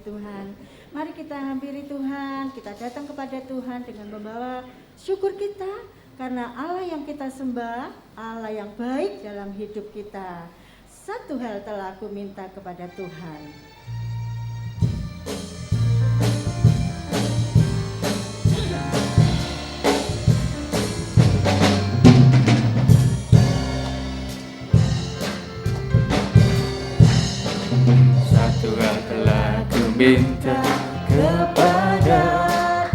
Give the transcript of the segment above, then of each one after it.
Tuhan. Mari kita hampiri Tuhan, kita datang kepada Tuhan dengan membawa syukur kita karena Allah yang kita sembah, Allah yang baik dalam hidup kita. Satu hal telah aku minta kepada Tuhan. Satu hal telah ku minta kepada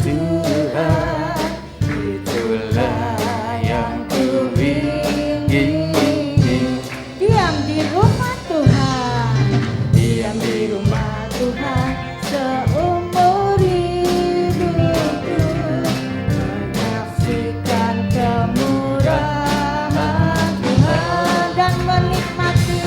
Tuhan, itulah yang ku ingini. Diam di rumah Tuhan, Diam di rumah Tuhan seumur hidupku, menyaksikan kemurahan Tuhan dan menikmati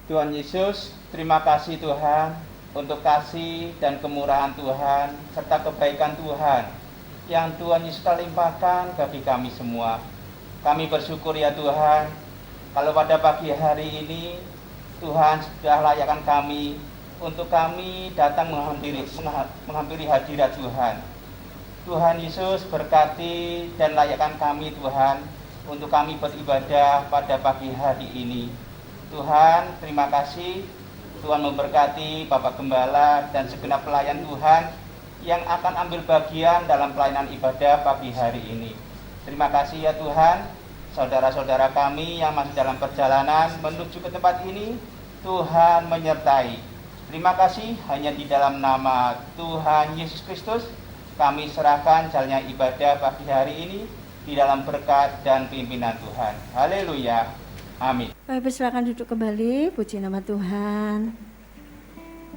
Tuhan Yesus, terima kasih Tuhan untuk kasih dan kemurahan Tuhan serta kebaikan Tuhan yang Tuhan Yesus telah limpahkan bagi kami semua. Kami bersyukur ya Tuhan, kalau pada pagi hari ini Tuhan sudah layakkan kami untuk kami datang menghampiri hadirat Tuhan. Tuhan Yesus berkati dan layakkan kami Tuhan untuk kami beribadah pada pagi hari ini. Tuhan, terima kasih. Tuhan memberkati Bapak Gembala dan segenap pelayan Tuhan yang akan ambil bagian dalam pelayanan ibadah pagi hari ini. Terima kasih ya Tuhan. Saudara-saudara kami yang masih dalam perjalanan menuju ke tempat ini, Tuhan menyertai. Terima kasih, hanya di dalam nama Tuhan Yesus Kristus kami serahkan jalannya ibadah pagi hari ini di dalam berkat dan pimpinan Tuhan. Haleluya. Amin. Bapak silakan duduk kembali, puji nama Tuhan.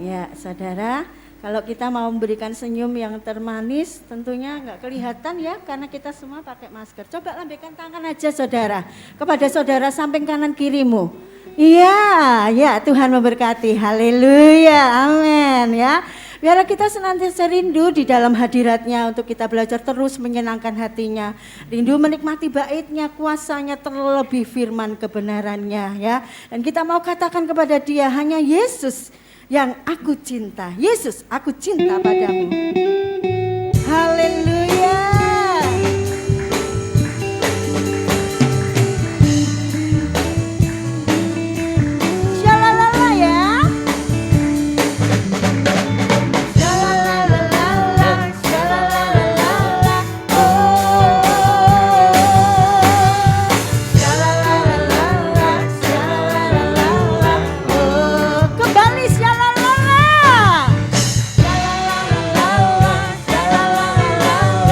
Ya, saudara, Kalau kita mau memberikan senyum yang termanis, tentunya nggak kelihatan ya, karena kita semua pakai masker. Coba lambaikan tangan aja saudara, kepada saudara samping kanan kirimu. Iya, ya Tuhan memberkati, haleluya, amin ya. Biar kita senantiasa rindu di dalam hadiratnya untuk kita belajar terus menyenangkan hatinya. Rindu menikmati baitnya, kuasanya, terlebih firman kebenarannya ya. Dan kita mau katakan kepada dia, hanya Yesus yang aku cinta. Yesus, aku cinta padamu. Haleluya. Shalalala ya. Shalalala, shalalala, oh. Shalalala, shalalala, oh. Kembali shalalala. Shalalala, shalalala,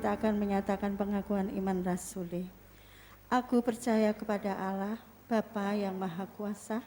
kita akan menyatakan pengakuan iman rasuli. Aku percaya kepada Allah, Bapa yang Maha Kuasa,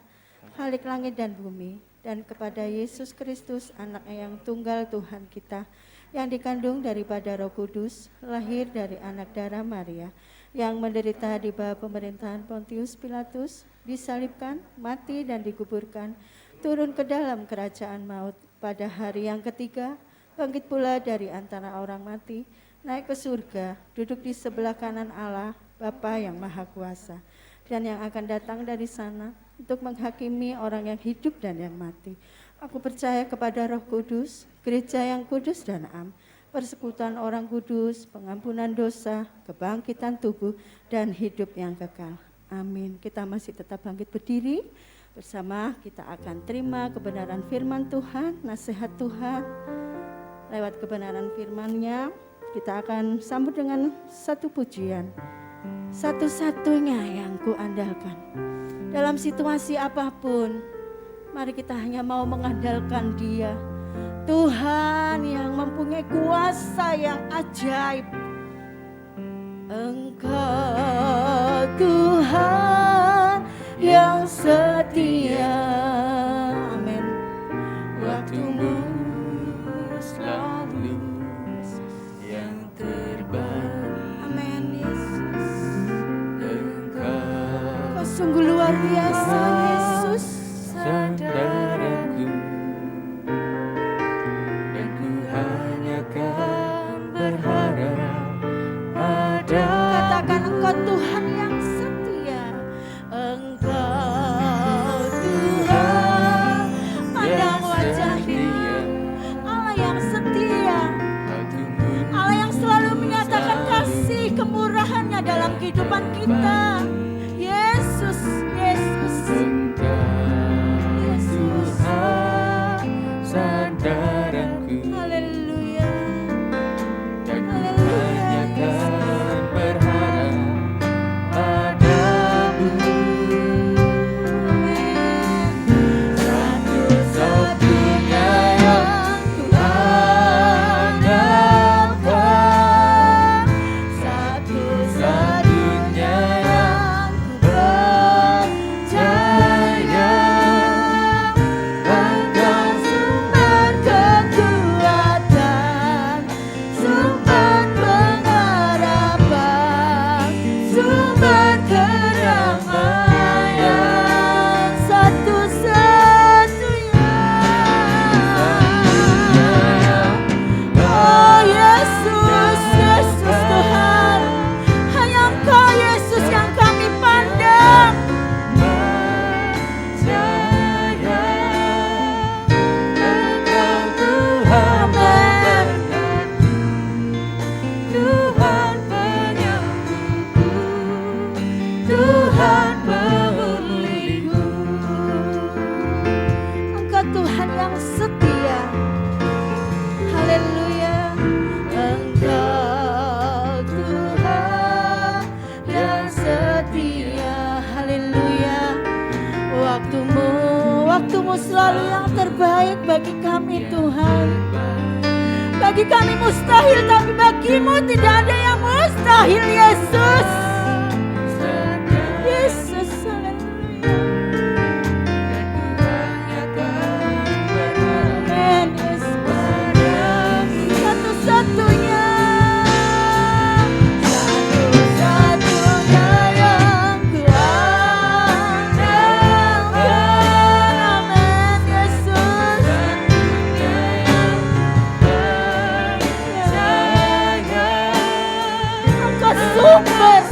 Khalik langit dan bumi, dan kepada Yesus Kristus, Anak-Nya yang tunggal Tuhan kita, yang dikandung daripada Roh Kudus, lahir dari anak darah Maria, yang menderita di bawah pemerintahan Pontius Pilatus, disalibkan, mati dan dikuburkan, turun ke dalam kerajaan maut, pada hari yang ketiga, bangkit pula dari antara orang mati, naik ke surga, duduk di sebelah kanan Allah, Bapa yang Maha Kuasa, dan yang akan datang dari sana untuk menghakimi orang yang hidup dan yang mati. Aku percaya kepada Roh Kudus, gereja yang kudus dan am, persekutuan orang kudus, pengampunan dosa, kebangkitan tubuh, dan hidup yang kekal. Amin. Kita masih tetap bangkit berdiri. Bersama kita akan terima kebenaran firman Tuhan, nasihat Tuhan. Lewat kebenaran firman-Nya, kita akan sambut dengan satu pujian. Satu-satunya yang kuandalkan. Dalam situasi apapun, mari kita hanya mau mengandalkan Dia. Tuhan yang mempunyai kuasa yang ajaib. Engkau Tuhan yang setia. Amin. Waktumu selalu yang terbaik. Amin, Yesus. Engkau Kau sungguh luar biasa, Yesus. sandaranku, dan ku hanya kan berharap pada Katakan Engkau Tuhan yang setia. Engkau Tuhan, pandang wajah-Nya, Allah yang setia, waktumu Allah yang selalu menyatakan kasih kemurahan-Nya dalam kehidupan kita. Yesus, Yesus, Yesus. sandaranku, Haleluya. dan ku hanya kan berharap padamu. Satu-satunya yang ku andalkan, satu-satunya yang ku percaya, Engkau Sumber kekuatan, sumber pengharapan, sumber kedamaian, satu-satunya. Oh Yesus, Yesus Tuhan, hanya Engkau Yesus yang kami pandang. Tuhan penyembuhku, Tuhan pemulihanku. Engkau Tuhan yang setia. Haleluya. Engkau Tuhan yang setia. Haleluya. Waktumu selalu yang terbaik bagi kami Tuhan. Bagi kami mustahil, tapi bagimu tidak ada yang mustahil, Yesus. Yesus, haleluya. Amin, Yesus. Satu-satunya, satu-satunya yang ku andalkan. Amin, Yesus. Engkau sumber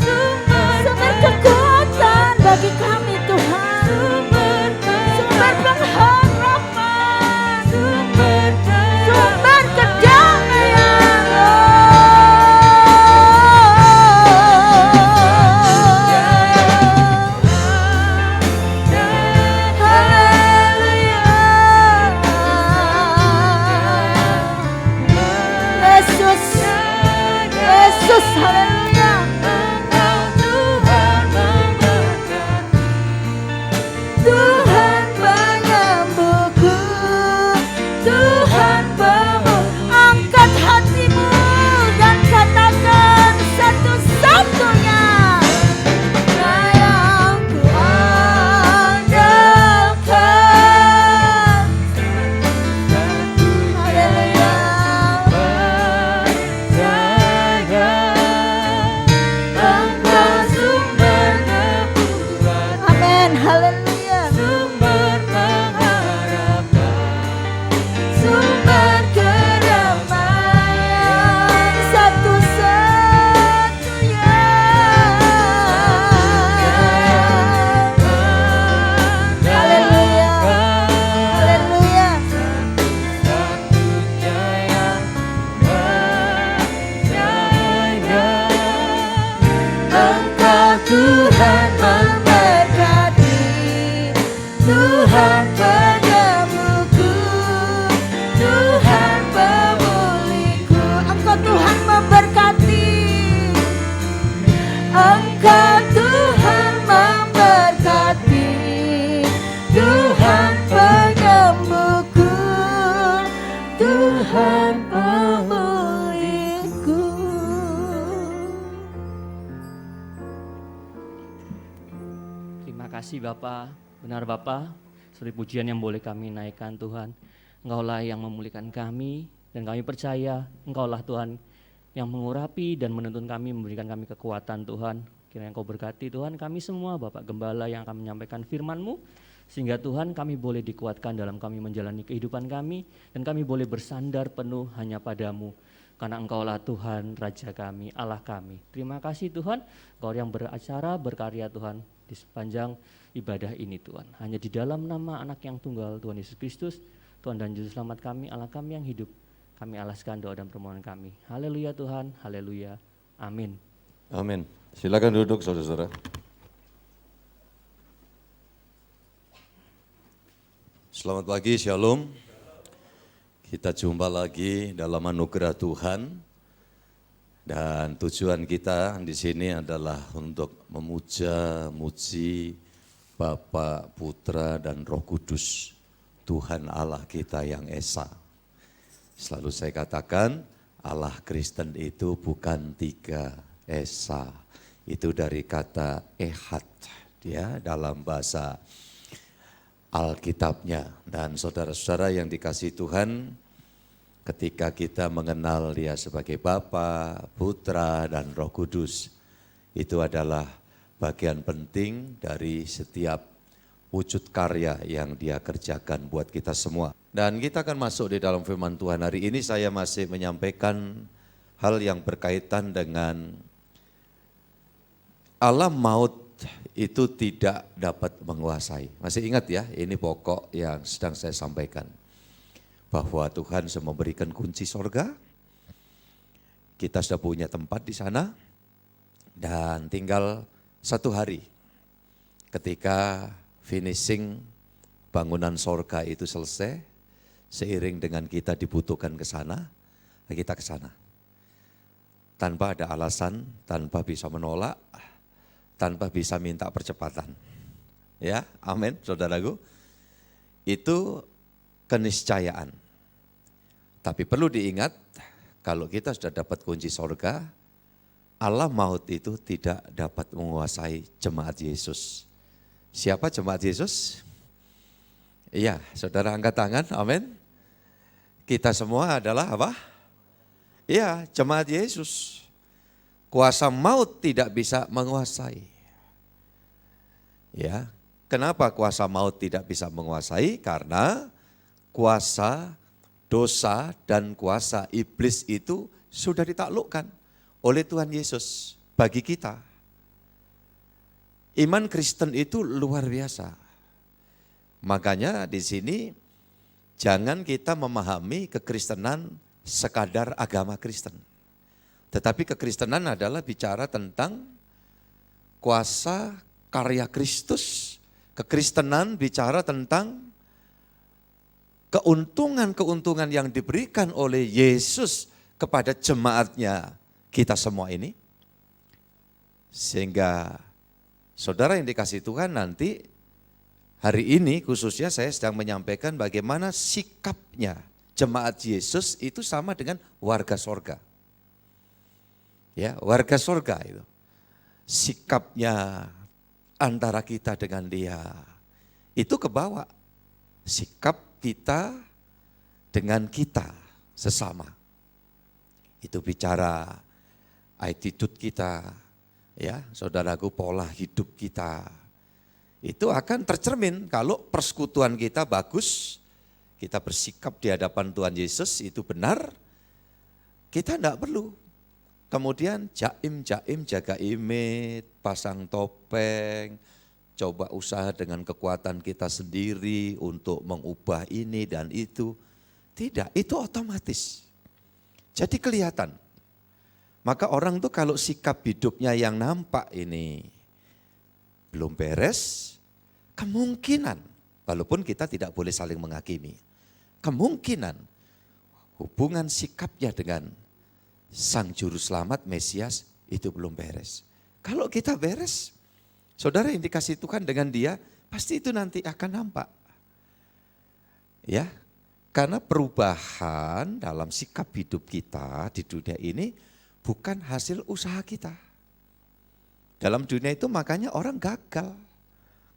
Tuhan penyembuhku, Tuhan pemulihku. Engkau Tuhan memberkati. Engkau Tuhan memberkati, Tuhan penyembuhku, Tuhan pemulihku. Terima kasih Bapa, benar Bapa, suri pujian yang boleh kami naikkan Tuhan. Engkaulah yang memulihkan kami dan kami percaya Engkaulah Tuhan yang mengurapi dan menuntun kami, memberikan kami kekuatan Tuhan. Kiranya Engkau berkati Tuhan kami semua, Bapak Gembala yang akan menyampaikan firman-Mu, sehingga Tuhan kami boleh dikuatkan dalam kami menjalani kehidupan kami, dan kami boleh bersandar penuh hanya pada-Mu, karena Engkaulah Tuhan, Raja kami, Allah kami. Terima kasih Tuhan, Engkau yang beracara, berkarya Tuhan, di sepanjang ibadah ini Tuhan. Hanya di dalam nama anak yang tunggal Tuhan Yesus Kristus, Tuhan dan Juru Selamat kami, Allah kami yang hidup, kami alaskan doa dan permohonan kami. Haleluya Tuhan, haleluya, amin. Amin. Silakan duduk saudara-saudara. Selamat pagi, Shalom. Kita jumpa lagi dalam anugerah Tuhan. Dan tujuan kita di sini adalah untuk memuja, muji Bapa, Putra, dan Roh Kudus, Tuhan Allah kita yang Esa. Selalu saya katakan, Allah Kristen itu bukan tiga Esa. Itu dari kata ehad, ya, dalam bahasa Alkitabnya. Dan saudara-saudara yang dikasihi Tuhan, ketika kita mengenal Dia sebagai Bapa, Putra, dan Roh Kudus, itu adalah bagian penting dari setiap wujud karya yang Dia kerjakan buat kita semua. Dan kita akan masuk di dalam firman Tuhan. Hari ini saya masih menyampaikan hal yang berkaitan dengan alam maut itu tidak dapat menguasai. Masih ingat ya, ini pokok yang sedang saya sampaikan. Bahwa Tuhan sudah memberikan kunci sorga, kita sudah punya tempat di sana, dan tinggal 1 hari ketika finishing bangunan sorga itu selesai, seiring dengan kita dibutuhkan ke sana, kita ke sana. Tanpa ada alasan, tanpa bisa menolak, tanpa bisa minta percepatan. Ya, amin saudaraku. Itu keniscayaan. Tapi perlu diingat, kalau kita sudah dapat kunci sorga, alam maut itu tidak dapat menguasai jemaat Yesus. Siapa jemaat Yesus? Iya, saudara angkat tangan, amin. Kita semua adalah apa? Iya, jemaat Yesus. Kuasa maut tidak bisa menguasai. Ya, kenapa kuasa maut tidak bisa menguasai? Karena kuasa dosa dan kuasa iblis itu sudah ditaklukkan oleh Tuhan Yesus bagi kita. Iman Kristen itu luar biasa. Makanya di sini jangan kita memahami kekristenan sekadar agama Kristen. Tetapi kekristenan adalah bicara tentang kuasa karya Kristus. Kekristenan bicara tentang keuntungan-keuntungan yang diberikan oleh Yesus kepada jemaatnya kita semua ini. Sehingga saudara yang dikasihi Tuhan, nanti hari ini khususnya saya sedang menyampaikan bagaimana sikapnya jemaat Yesus itu sama dengan warga sorga. Ya, warga sorga itu. Sikapnya antara kita dengan Dia. Itu kebawa. Sikap kita dengan kita sesama. Itu bicara attitude kita, ya, saudaraku, pola hidup kita. Itu akan tercermin kalau persekutuan kita bagus, kita bersikap di hadapan Tuhan Yesus itu benar, kita tidak perlu kemudian jaim, jaga image, pasang topeng, coba usaha dengan kekuatan kita sendiri untuk mengubah ini dan itu. Tidak, itu otomatis. Jadi kelihatan. Maka orang tuh kalau sikap hidupnya yang nampak ini belum beres, kemungkinan Walaupun kita tidak boleh saling menghakimi. Kemungkinan hubungan sikapnya dengan Sang Juru Selamat Mesias itu belum beres. Kalau kita beres, saudara yang dikasih Tuhan dengan dia, pasti itu nanti akan nampak. Ya, karena perubahan dalam sikap hidup kita di dunia ini bukan hasil usaha kita. Dalam dunia itu makanya orang gagal.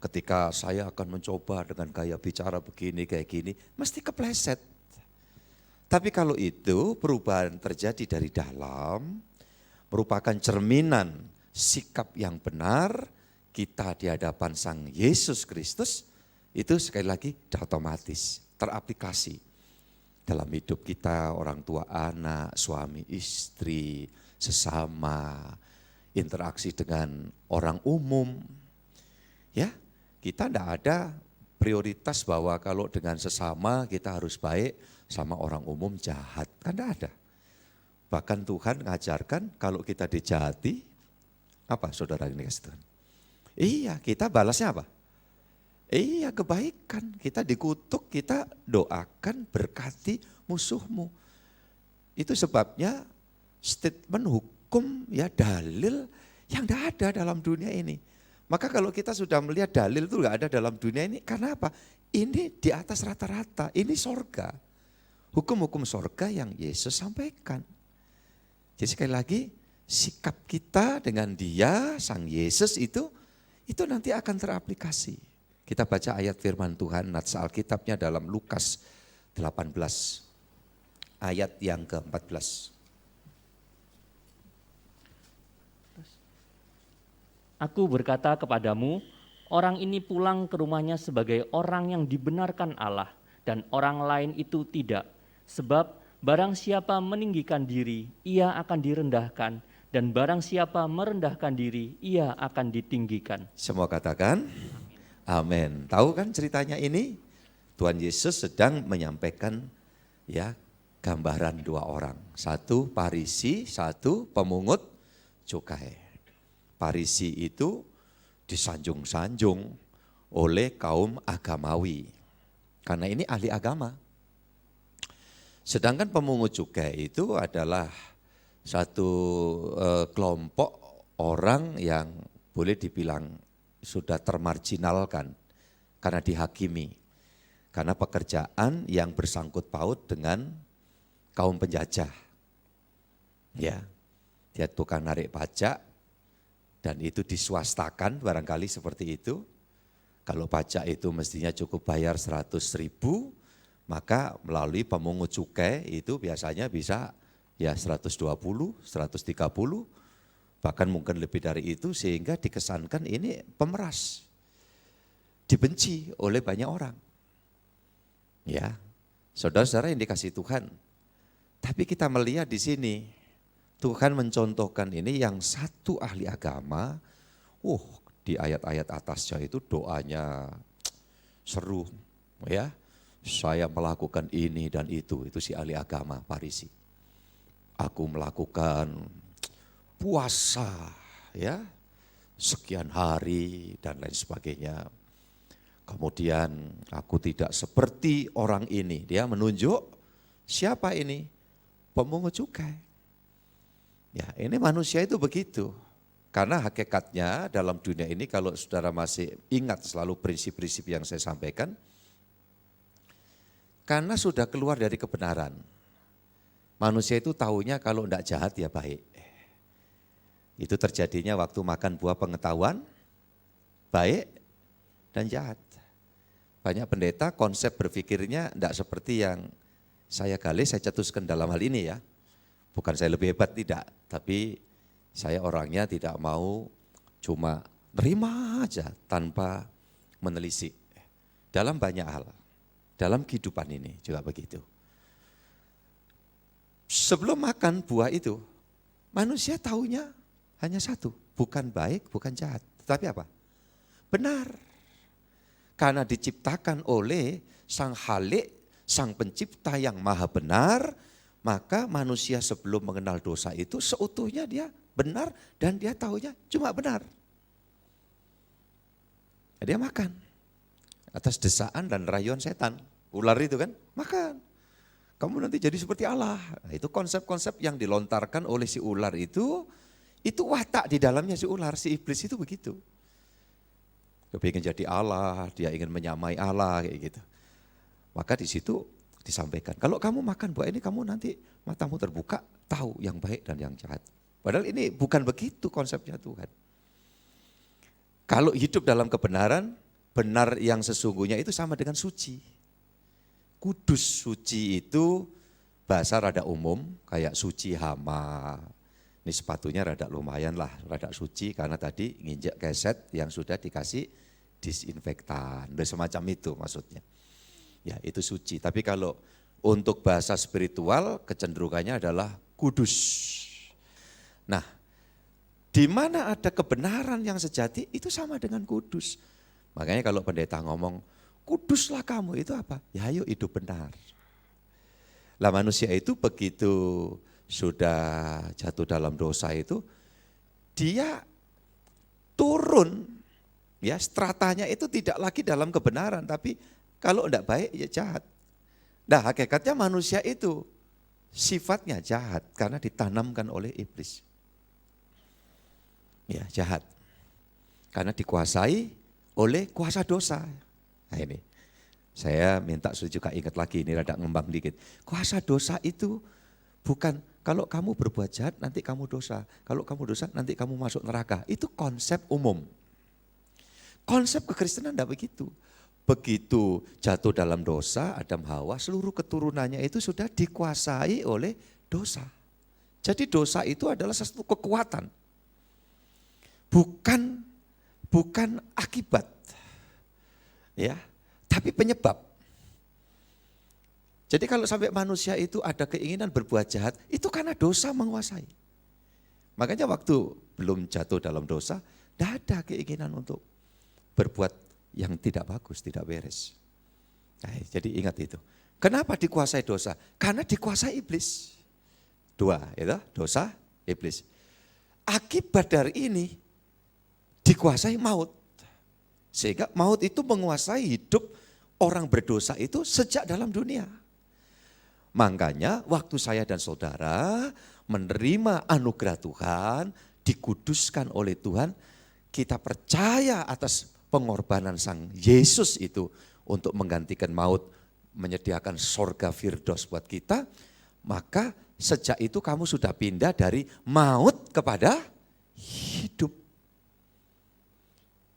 Ketika saya akan mencoba dengan gaya bicara begini, kayak gini, mesti kepleset. Tapi kalau itu perubahan terjadi dari dalam, merupakan cerminan sikap yang benar, kita di hadapan Sang Yesus Kristus, itu sekali lagi otomatis teraplikasi dalam hidup kita, orang tua anak, suami istri, sesama, interaksi dengan orang umum. Ya, kita tidak ada prioritas bahwa kalau dengan sesama kita harus baik, sama orang umum jahat, kan tidak ada. Bahkan Tuhan mengajarkan kalau kita dijahati, apa saudara ini kasih Tuhan? Iya, kita balasnya apa? Iya, kebaikan. Kita dikutuk, kita doakan, berkati musuhmu. Itu sebabnya statement hukum, ya dalil yang tidak ada dalam dunia ini. Maka kalau kita sudah melihat dalil itu tidak ada dalam dunia ini, karena apa? Ini di atas rata-rata, ini sorga. Hukum-hukum sorga yang Yesus sampaikan. Jadi sekali lagi, sikap kita dengan dia, Sang Yesus itu nanti akan teraplikasi. Kita baca ayat firman Tuhan, nats Alkitabnya dalam Lukas 18, ayat yang ke-14. Aku berkata kepadamu, orang ini pulang ke rumahnya sebagai orang yang dibenarkan Allah, dan orang lain itu tidak. Sebab barang siapa meninggikan diri, ia akan direndahkan, dan barang siapa merendahkan diri, ia akan ditinggikan. Semua katakan, amin. Tahu kan ceritanya ini? Tuhan Yesus sedang menyampaikan ya gambaran dua orang. Satu Farisi, satu pemungut cukai. Farisi itu disanjung-sanjung oleh kaum agamawi. Karena ini ahli agama. Sedangkan pemungut cukai itu adalah satu kelompok orang yang boleh dibilang sudah termarginalkan karena dihakimi. Karena pekerjaan yang bersangkut paut dengan kaum penjajah. Ya, dia tukang narik pajak dan itu diswastakan barangkali seperti itu. Kalau pajak itu mestinya cukup bayar 100.000, maka melalui pemungut cukai itu biasanya bisa ya 120, 130, bahkan mungkin lebih dari itu sehingga dikesankan ini pemeras. Dibenci oleh banyak orang. Ya, saudara-saudara yang dikasihi Tuhan. Tapi kita melihat di sini, Tuhan mencontohkan ini yang satu ahli agama, di ayat-ayat atasnya itu doanya seru, ya. Saya melakukan ini dan itu si ahli agama Farisi. Aku melakukan puasa, ya, sekian hari dan lain sebagainya. Kemudian aku tidak seperti orang ini. Dia menunjuk siapa ini? Pemungut cukai. Ya, ini manusia itu begitu. Karena hakikatnya dalam dunia ini kalau saudara masih ingat selalu prinsip-prinsip yang saya sampaikan, karena sudah keluar dari kebenaran. Manusia itu tahunya kalau tidak jahat ya baik. Itu terjadinya waktu makan buah pengetahuan, baik dan jahat. Banyak pendeta konsep berpikirnya tidak seperti yang saya gali, saya cetuskan dalam hal ini ya. Bukan saya lebih hebat, tidak. Tapi saya orangnya tidak mau cuma terima aja tanpa menelisik. Dalam banyak hal. Dalam kehidupan ini juga begitu. Sebelum makan buah itu, manusia taunya hanya satu, bukan baik, bukan jahat. Tapi apa? Benar. Karena diciptakan oleh Sang Khalik, Sang Pencipta yang maha benar, maka manusia sebelum mengenal dosa itu seutuhnya dia benar dan dia taunya cuma benar. Dia makan. atas desaan dan rayuan setan. Ular itu kan, makan. Kamu nanti jadi seperti Allah. Nah, itu konsep-konsep yang dilontarkan oleh si ular itu watak di dalamnya si ular, si iblis itu begitu. Dia ingin jadi Allah, dia ingin menyamai Allah kayak gitu. Maka di situ disampaikan, kalau kamu makan buah ini kamu nanti matamu terbuka, tahu yang baik dan yang jahat. Padahal ini bukan begitu konsepnya Tuhan. Kalau hidup dalam kebenaran, benar yang sesungguhnya itu sama dengan suci. Kudus, suci itu bahasa rada umum, kayak suci hama. Ini sepatunya rada lumayan lah, rada suci karena tadi nginjek keset yang sudah dikasih disinfektan. Dan semacam itu maksudnya. Ya itu suci, tapi kalau untuk bahasa spiritual kecenderungannya adalah kudus. Nah, di mana ada kebenaran yang sejati itu sama dengan kudus. Makanya kalau pendeta ngomong, kuduslah kamu, itu apa? Ya ayo hidup benar. Lah manusia itu begitu sudah jatuh dalam dosa itu, dia turun, ya stratanya itu tidak lagi dalam kebenaran, tapi kalau tidak baik ya jahat. Nah hakikatnya manusia itu sifatnya jahat karena ditanamkan oleh iblis. Ya jahat, karena dikuasai oleh kuasa dosa. Nah ini, saya minta juga ingat lagi, ini rada ngembang dikit. Kuasa dosa itu bukan kalau kamu berbuat jahat nanti kamu dosa. Kalau kamu dosa nanti kamu masuk neraka. Itu konsep umum. Konsep kekristenan tidak begitu. Begitu jatuh dalam dosa, Adam Hawa, seluruh keturunannya itu sudah dikuasai oleh dosa. Jadi dosa itu adalah satu kekuatan. Bukan akibat. Ya, tapi penyebab. Jadi kalau sampai manusia itu ada keinginan berbuat jahat, itu karena dosa menguasai. Makanya waktu belum jatuh dalam dosa, tidak ada keinginan untuk berbuat yang tidak bagus, tidak beres. Nah, jadi ingat itu. Kenapa dikuasai dosa? Karena dikuasai iblis. Dua, itu dosa, iblis. Akibat dari ini dikuasai maut. Sehingga maut itu menguasai hidup orang berdosa itu sejak dalam dunia. Makanya waktu saya dan saudara menerima anugerah Tuhan, dikuduskan oleh Tuhan, kita percaya atas pengorbanan Sang Yesus itu untuk menggantikan maut, menyediakan sorga firdaus buat kita, maka sejak itu kamu sudah pindah dari maut kepada hidup.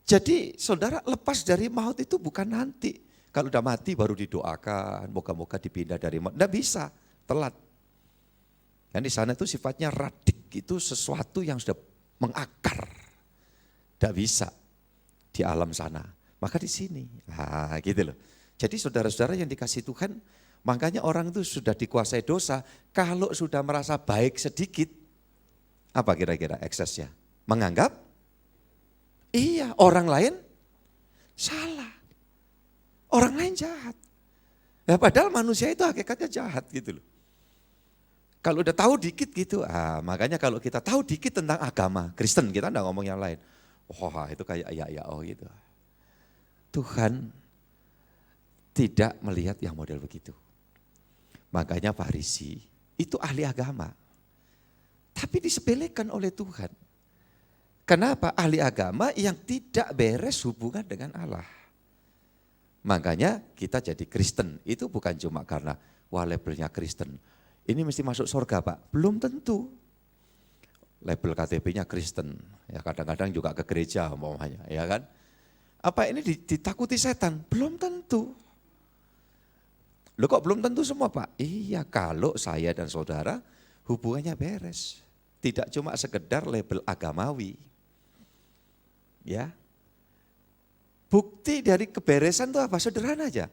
Jadi saudara lepas dari maut itu bukan nanti. Kalau udah mati baru didoakan, moga-moga dipindah dari maut. Tidak bisa, telat. Dan di sana itu sifatnya radik, itu sesuatu yang sudah mengakar. Tidak bisa di alam sana. Maka di sini, nah gitu loh. Jadi saudara-saudara yang dikasih Tuhan, makanya orang itu sudah dikuasai dosa, kalau sudah merasa baik sedikit, apa kira-kira eksesnya? Menganggap iya, orang lain salah. Orang lain jahat. Ya, padahal manusia itu hakikatnya jahat gitu loh. Kalau udah tahu dikit gitu, makanya kalau kita tahu dikit tentang agama Kristen, kita enggak ngomong yang lain. Wah itu kayak ya gitu. Tuhan tidak melihat yang model begitu. Makanya Farisi itu ahli agama. Tapi disepelekan oleh Tuhan. Kenapa? Ahli agama yang tidak beres hubungan dengan Allah. Makanya kita jadi Kristen, itu bukan cuma karena wah labelnya Kristen. Ini mesti masuk surga Pak, belum tentu. Label KTP-nya Kristen, ya kadang-kadang juga ke gereja umpamanya, ya kan. Apa ini ditakuti setan? Belum tentu. Loh kok belum tentu semua Pak? Iya kalau saya dan saudara hubungannya beres. Tidak cuma sekedar label agamawi. Ya, bukti dari keberesan itu apa? Sederhana aja,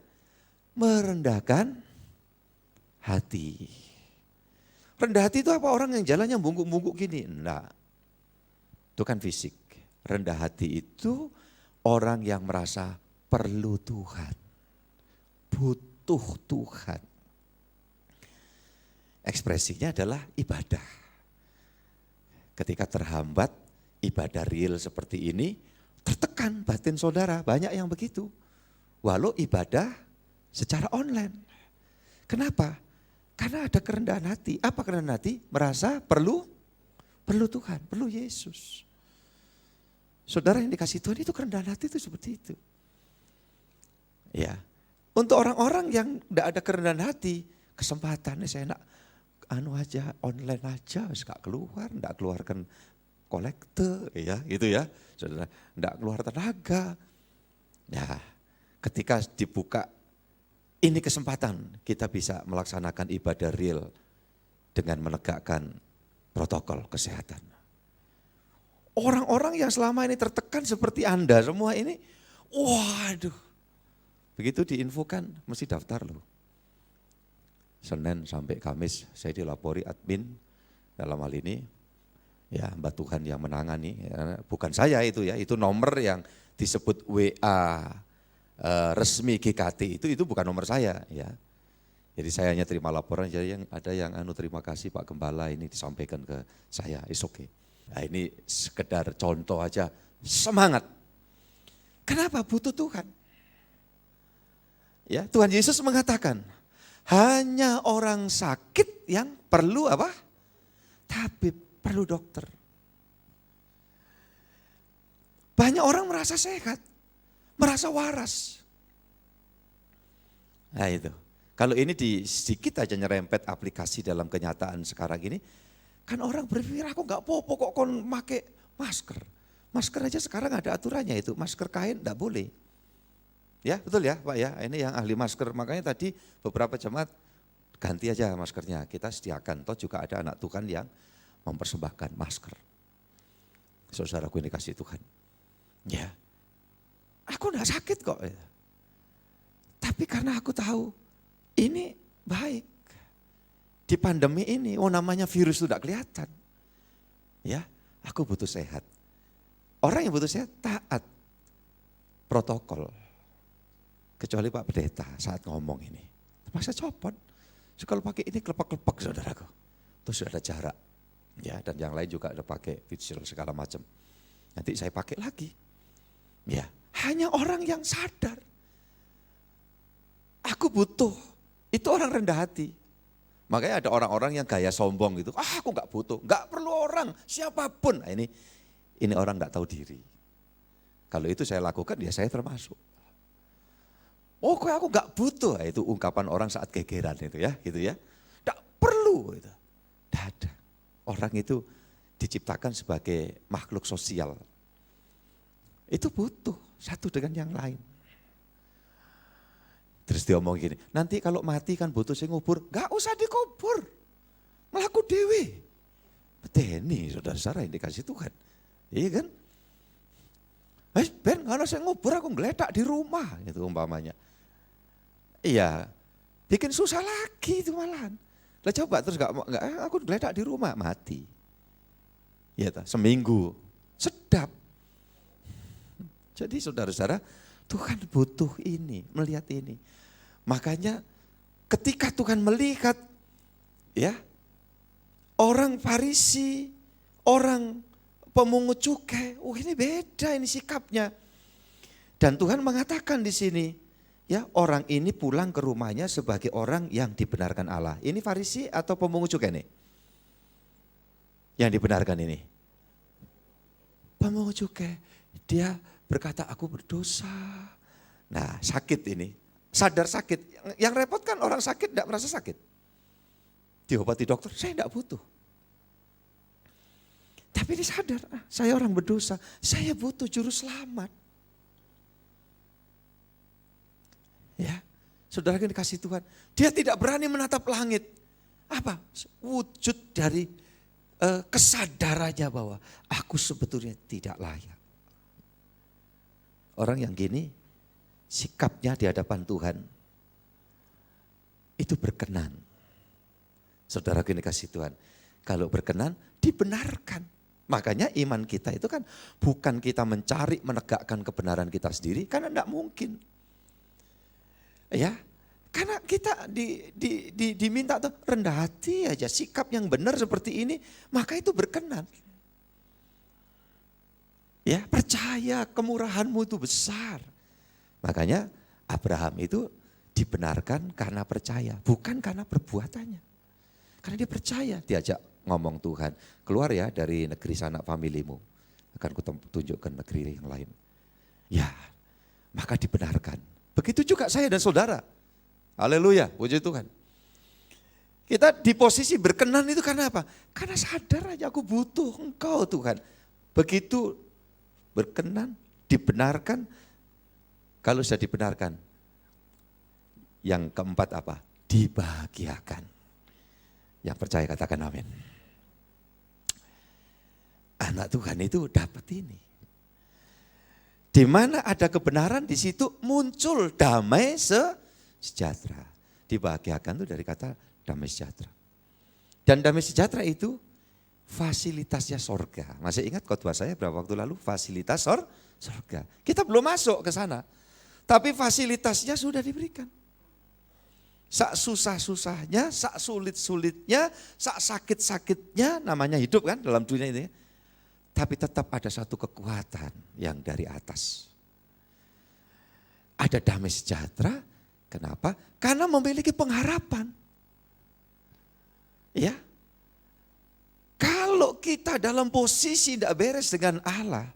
merendahkan hati. Rendah hati itu apa? Orang yang jalannya bungkuk-bungkuk gini, enggak. Itu kan fisik. Rendah hati itu orang yang merasa perlu Tuhan, butuh Tuhan. Ekspresinya adalah ibadah. Ketika terhambat, ibadah real seperti ini, tertekan batin saudara, banyak yang begitu. walau ibadah secara online. Kenapa? Karena ada kerendahan hati. Apa kerendahan hati? Merasa perlu Tuhan, perlu Yesus. Saudara yang dikasih Tuhan itu kerendahan hati itu seperti itu. Ya, untuk orang-orang yang tidak ada kerendahan hati, kesempatannya saya enak aja online aja, gak keluar, enggak keluarkan kolekte, ya gitu ya, saudara, enggak keluar tenaga. Ya, ketika dibuka ini kesempatan kita bisa melaksanakan ibadah real dengan menegakkan protokol kesehatan. Orang-orang yang selama ini tertekan seperti Anda semua ini, waduh, begitu diinfokan mesti daftar loh. Senin sampai Kamis saya dilapori admin dalam hal ini, ya Mbak Tuhan yang menangani, ya, bukan saya itu ya, itu nomor yang disebut WA resmi GKT itu bukan nomor saya ya. Jadi saya hanya terima laporan, jadi ada yang terima kasih Pak Gembala ini disampaikan ke saya, it's okay. Nah ini sekedar contoh aja, semangat. Kenapa? Butuh Tuhan. Ya, Tuhan Yesus mengatakan, hanya orang sakit yang perlu apa? Tabib, perlu dokter. Banyak orang merasa sehat, merasa waras. Nah itu, kalau ini sedikit aja nyerempet aplikasi dalam kenyataan sekarang ini, kan orang berpikir aku gak apa-apa kok kon make masker. Masker aja sekarang ada aturannya itu, masker kain gak boleh. Ya betul ya Pak ya, ini yang ahli masker, makanya tadi beberapa jemaat ganti aja maskernya, kita sediakan, toh juga ada anak Tuhan yang mempersembahkan masker. Saudaraku ini kasih Tuhan, ya aku gak sakit kok, tapi karena aku tahu ini baik, di pandemi ini, namanya virus itu gak kelihatan, ya aku butuh sehat, orang yang butuh sehat taat protokol. Kecuali Pak Pendeta saat ngomong ini, terpaksa copot. So, kalau pakai ini kelepak-kelepak saudaraku, terus sudah ada jarak, ya dan yang lain juga ada pakai face shield segala macam. Nanti saya pakai lagi, ya hanya orang yang sadar. Aku butuh, itu orang rendah hati. Makanya ada orang-orang yang gaya sombong gitu, aku nggak butuh, nggak perlu orang siapapun. Nah, ini orang nggak tahu diri. Kalau itu saya lakukan, ya saya termasuk. Oh kok aku gak butuh, itu ungkapan orang saat gegeran itu ya, gitu ya. Gak perlu, itu. Gak ada. Orang itu diciptakan sebagai makhluk sosial. Itu butuh satu dengan yang lain. Terus dia ngomong gini, nanti kalau mati kan butuh sing ngubur, gak usah dikubur. Melaku dewe. Beteni saudara-saudara yang dikasih Tuhan. Iya kan? Ben kalau saya ngubur aku ngeledak di rumah, itu umpamanya. Iya, bikin susah lagi itu malahan. Lah coba terus gak aku geledak di rumah, mati. Ya seminggu, sedap. Jadi saudara-saudara, Tuhan butuh ini, melihat ini. Makanya ketika Tuhan melihat ya orang Farisi, orang pemungut cukai, ini beda ini sikapnya. Dan Tuhan mengatakan di sini, ya orang ini pulang ke rumahnya sebagai orang yang dibenarkan Allah. Ini Farisi atau pemungut cukai nih? Yang dibenarkan ini? Pemungut cukai, dia berkata aku berdosa. Nah sakit ini, sadar sakit. Yang repot kan orang sakit tidak merasa sakit. Diobati dokter, saya tidak butuh. Tapi dia sadar, saya orang berdosa, saya butuh juru selamat. Ya, saudara yang dikasih Tuhan, dia tidak berani menatap langit. Apa? Wujud dari kesadarannya bahwa aku sebetulnya tidak layak. Orang yang gini, sikapnya di hadapan Tuhan, itu berkenan. Saudara yang dikasih Tuhan, kalau berkenan dibenarkan. Makanya iman kita itu kan bukan kita mencari menegakkan kebenaran kita sendiri, karena tidak mungkin. Ya, karena kita diminta tuh rendah hati aja, sikap yang benar seperti ini, maka itu berkenan. Ya, percaya kemurahanmu itu besar. Makanya Abraham itu dibenarkan karena percaya, bukan karena perbuatannya. Karena dia percaya, diajak ngomong Tuhan, keluar ya dari negeri sanak familimu, akan kutunjukkan negeri yang lain. Ya, maka dibenarkan. Begitu juga saya dan saudara. Haleluya, puji Tuhan. Kita di posisi berkenan itu karena apa? Karena sadar aja aku butuh Engkau Tuhan. Begitu berkenan, dibenarkan, kalau sudah dibenarkan, yang keempat apa? Dibahagiakan. Yang percaya katakan amin. Anak Tuhan itu dapat ini. Di mana ada kebenaran, di situ muncul damai sejahtera. Dibahagiakan itu dari kata damai sejahtera. Dan damai sejahtera itu fasilitasnya sorga. Masih ingat khotbah saya berapa waktu lalu? Fasilitas sorga. Kita belum masuk ke sana. Tapi fasilitasnya sudah diberikan. Sak susah-susahnya, sak sulit-sulitnya, sak sakit-sakitnya, namanya hidup kan dalam dunia ini. Tapi tetap ada satu kekuatan yang dari atas. Ada damai sejahtera, kenapa? Karena memiliki pengharapan. Ya, kalau kita dalam posisi tidak beres dengan Allah,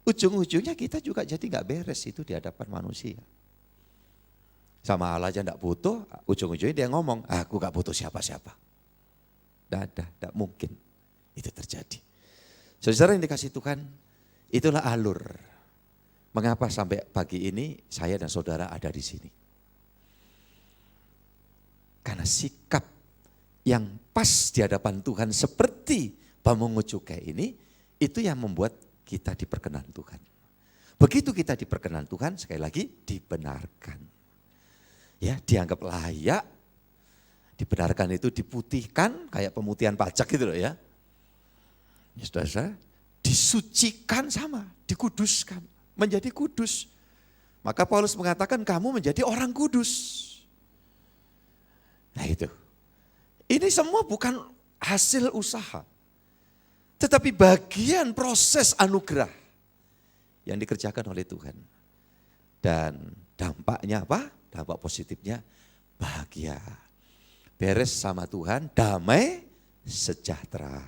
ujung-ujungnya kita juga jadi nggak beres itu di hadapan manusia. Sama Allah aja enggak butuh, ujung-ujungnya dia ngomong, aku gak butuh siapa-siapa. Tidak mungkin itu terjadi. Saudara yang dikasih Tuhan, itulah alur. Mengapa sampai pagi ini saya dan saudara ada di sini. Karena sikap yang pas di hadapan Tuhan seperti pemungut cukai ini, itu yang membuat kita diperkenan Tuhan. Begitu kita diperkenan Tuhan, sekali lagi dibenarkan. Ya, dianggap layak, dibenarkan itu diputihkan, kayak pemutihan pajak gitu loh ya. Ya saudara, disucikan sama, dikuduskan, menjadi kudus. Maka Paulus mengatakan kamu menjadi orang kudus. Nah itu, ini semua bukan hasil usaha, tetapi bagian proses anugerah yang dikerjakan oleh Tuhan. Dan dampaknya apa? Dampak positifnya bahagia, beres sama Tuhan, damai, sejahtera.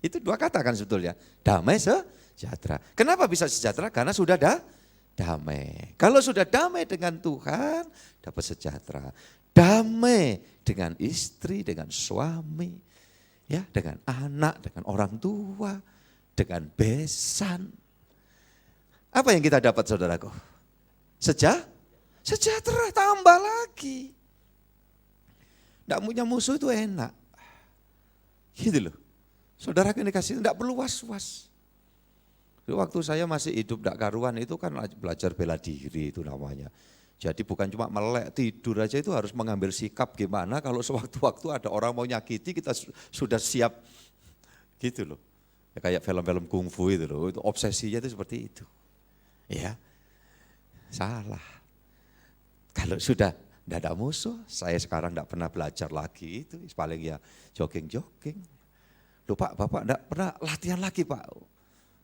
Itu dua kata kan sebetulnya, damai, sejahtera. Kenapa bisa sejahtera? Karena sudah damai. Kalau sudah damai dengan Tuhan, dapat sejahtera. Damai dengan istri, dengan suami, ya, dengan anak, dengan orang tua, dengan besan. Apa yang kita dapat saudaraku? Sejahtera tambah lagi. Tidak punya musuh itu enak. Gitu loh. Saudara yang dikasih tidak perlu was-was. Waktu saya masih hidup tidak karuan itu kan belajar bela diri itu namanya. Jadi bukan cuma melek tidur aja, itu harus mengambil sikap gimana kalau sewaktu-waktu ada orang mau nyakiti kita sudah siap. Gitu loh. Ya, kayak film-film kungfu itu loh, itu obsesinya itu seperti itu. Ya, salah. Kalau sudah tidak ada musuh, saya sekarang tidak pernah belajar lagi itu, paling ya jogging-jogging. Loh Pak, Bapak tidak pernah latihan lagi Pak.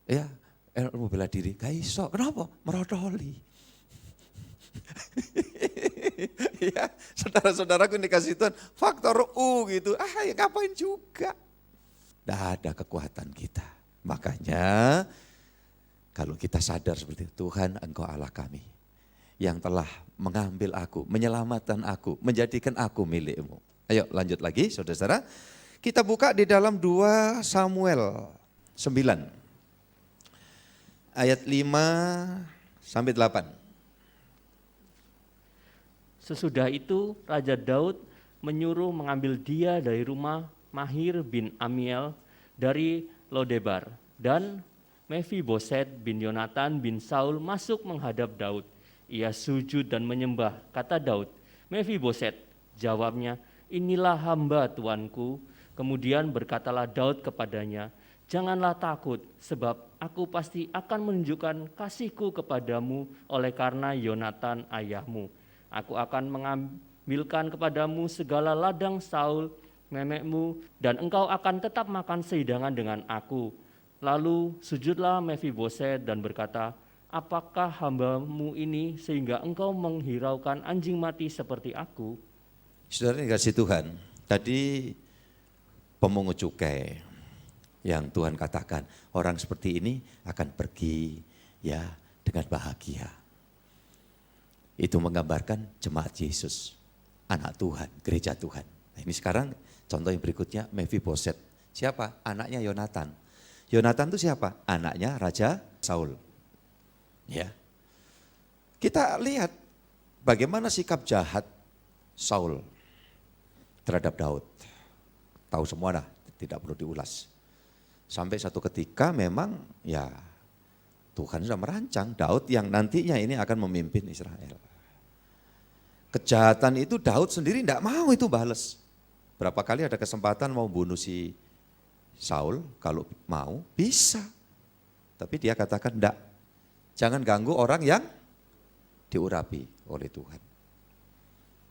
Ya, ilmu bela diri, gak iso, kenapa? Merodoli. Ya, saudara-saudaraku dikasih Tuhan, faktor U gitu, ya ngapain juga. Tidak ada kekuatan kita. Makanya kalau kita sadar seperti itu, Tuhan Engkau Allah kami yang telah mengambil aku, menyelamatkan aku, menjadikan aku milikmu. Ayo lanjut lagi saudara-saudara. Kita buka di dalam 2 Samuel 9. Ayat 5 sampai 8. Sesudah itu Raja Daud menyuruh mengambil dia dari rumah Mahir bin Amiel dari Lodebar. Dan Mephiboset bin Yonatan bin Saul masuk menghadap Daud. Ia sujud dan menyembah, kata Daud. Mephiboset, jawabnya, inilah hamba tuanku. Kemudian berkatalah Daud kepadanya, janganlah takut, sebab aku pasti akan menunjukkan kasihku kepadamu oleh karena Yonatan ayahmu. Aku akan mengambilkan kepadamu segala ladang Saul, memekmu, dan engkau akan tetap makan sehidangan dengan aku. Lalu sujudlah Mephiboset dan berkata, apakah hamba-Mu ini sehingga Engkau menghiraukan anjing mati seperti aku? Saudara yang kasih Tuhan, tadi pemungut cukai yang Tuhan katakan orang seperti ini akan pergi ya dengan bahagia. Itu menggambarkan jemaat Yesus, anak Tuhan, gereja Tuhan. Nah, ini sekarang contoh yang berikutnya Mephiboset. Siapa? Anaknya Yonatan. Yonatan itu siapa? Anaknya Raja Saul. Ya. Kita lihat bagaimana sikap jahat Saul terhadap Daud. Tahu semua lah, tidak perlu diulas. Sampai satu ketika memang ya Tuhan sudah merancang Daud yang nantinya ini akan memimpin Israel. Kejahatan itu Daud sendiri tidak mau itu bales. Berapa kali ada kesempatan mau bunuh si Saul, kalau mau bisa. Tapi dia katakan enggak, jangan ganggu orang yang diurapi oleh Tuhan.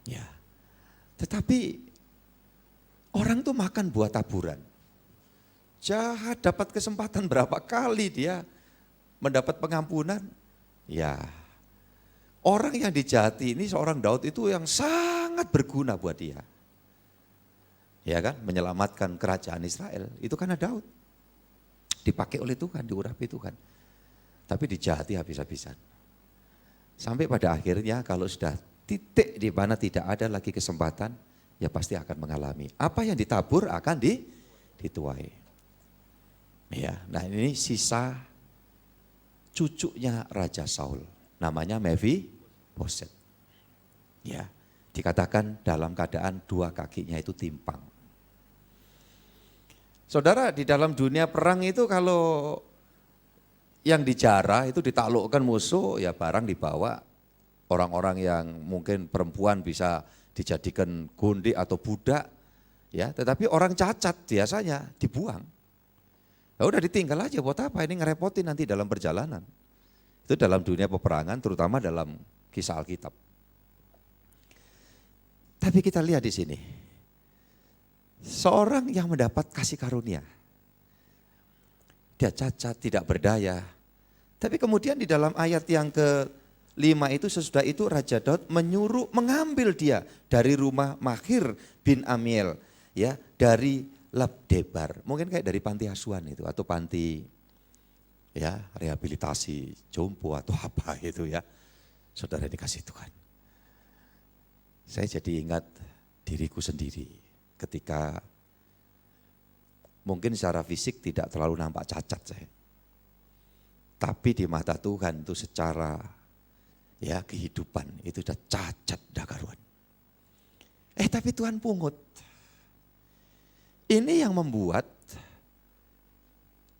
Ya, tetapi orang tuh makan buah taburan. Jahat dapat kesempatan berapa kali dia mendapat pengampunan. Ya, orang yang dijahati ini seorang Daud itu yang sangat berguna buat dia. Ya kan, menyelamatkan kerajaan Israel. Itu karena Daud. Dipakai oleh Tuhan, diurapi Tuhan. Tapi dijahati habis-habisan. Sampai pada akhirnya kalau sudah titik di mana tidak ada lagi kesempatan, ya pasti akan mengalami. Apa yang ditabur akan dituai. Ya, nah ini sisa cucunya Raja Saul. Namanya Mephiboset. Ya, dikatakan dalam keadaan dua kakinya itu timpang. Saudara, di dalam dunia perang itu kalau yang dijarah itu ditaklukkan musuh, ya barang dibawa. Orang-orang yang mungkin perempuan bisa dijadikan gondek atau budak, ya. Tetapi orang cacat biasanya dibuang. Ya udah ditinggal aja, buat apa ini ngerepotin nanti dalam perjalanan. Itu dalam dunia peperangan, terutama dalam kisah Alkitab. Tapi kita lihat di sini, seorang yang mendapat kasih karunia, dia cacat, tidak berdaya. Tapi kemudian di dalam ayat yang ke-5 itu, sesudah itu Raja Daud menyuruh mengambil dia dari rumah Makhir bin Amiel, ya, dari Labdebar. Mungkin kayak dari panti asuhan itu atau panti ya rehabilitasi jompo atau apa itu ya. Saudara dikasih Tuhan. Saya jadi ingat diriku sendiri ketika mungkin secara fisik tidak terlalu nampak cacat saya. Tapi di mata Tuhan itu secara ya kehidupan itu sudah cacat dakaruan. Tapi Tuhan pungut. Ini yang membuat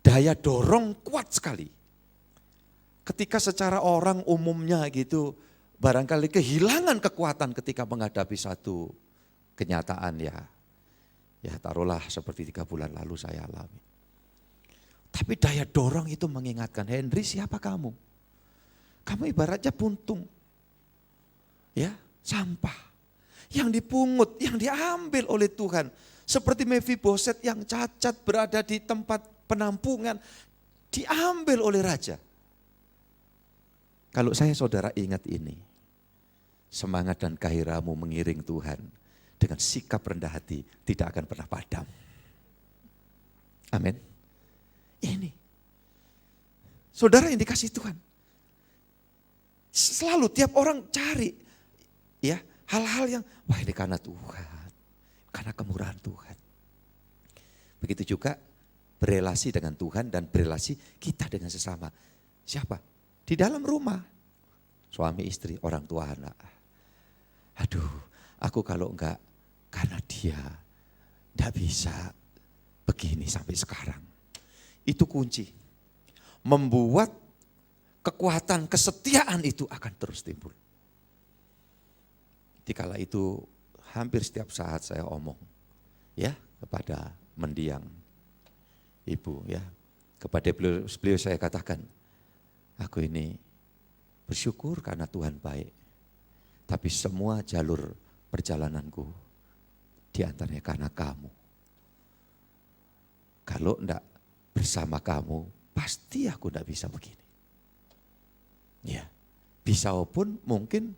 daya dorong kuat sekali. Ketika secara orang umumnya gitu barangkali kehilangan kekuatan ketika menghadapi satu kenyataan ya taruhlah seperti 3 bulan lalu saya alami. Tapi daya dorong itu mengingatkan, Henry siapa kamu? Kamu ibaratnya puntung, ya sampah yang dipungut, yang diambil oleh Tuhan. Seperti Mephiboset yang cacat berada di tempat penampungan, diambil oleh raja. Kalau saya saudara ingat ini, semangat dan gairahmu mengiring Tuhan dengan sikap rendah hati tidak akan pernah padam. Amin. Ini saudara yang dikasih Tuhan. Selalu tiap orang cari ya hal-hal yang wah ini karena Tuhan, karena kemurahan Tuhan. Begitu juga berelasi dengan Tuhan dan berelasi kita dengan sesama. Siapa? Di dalam rumah. Suami istri, orang tua anak. Aduh, aku kalau enggak karena dia enggak bisa begini sampai sekarang. Itu kunci. Membuat kekuatan kesetiaan itu akan terus timbul. Dikala itu hampir setiap saat saya omong ya kepada mendiang ibu ya. Kepada beliau saya katakan, aku ini bersyukur karena Tuhan baik. Tapi semua jalur perjalananku diantaranya karena kamu. Kalau enggak bersama kamu, pasti aku enggak bisa begini. Ya, bisa pun mungkin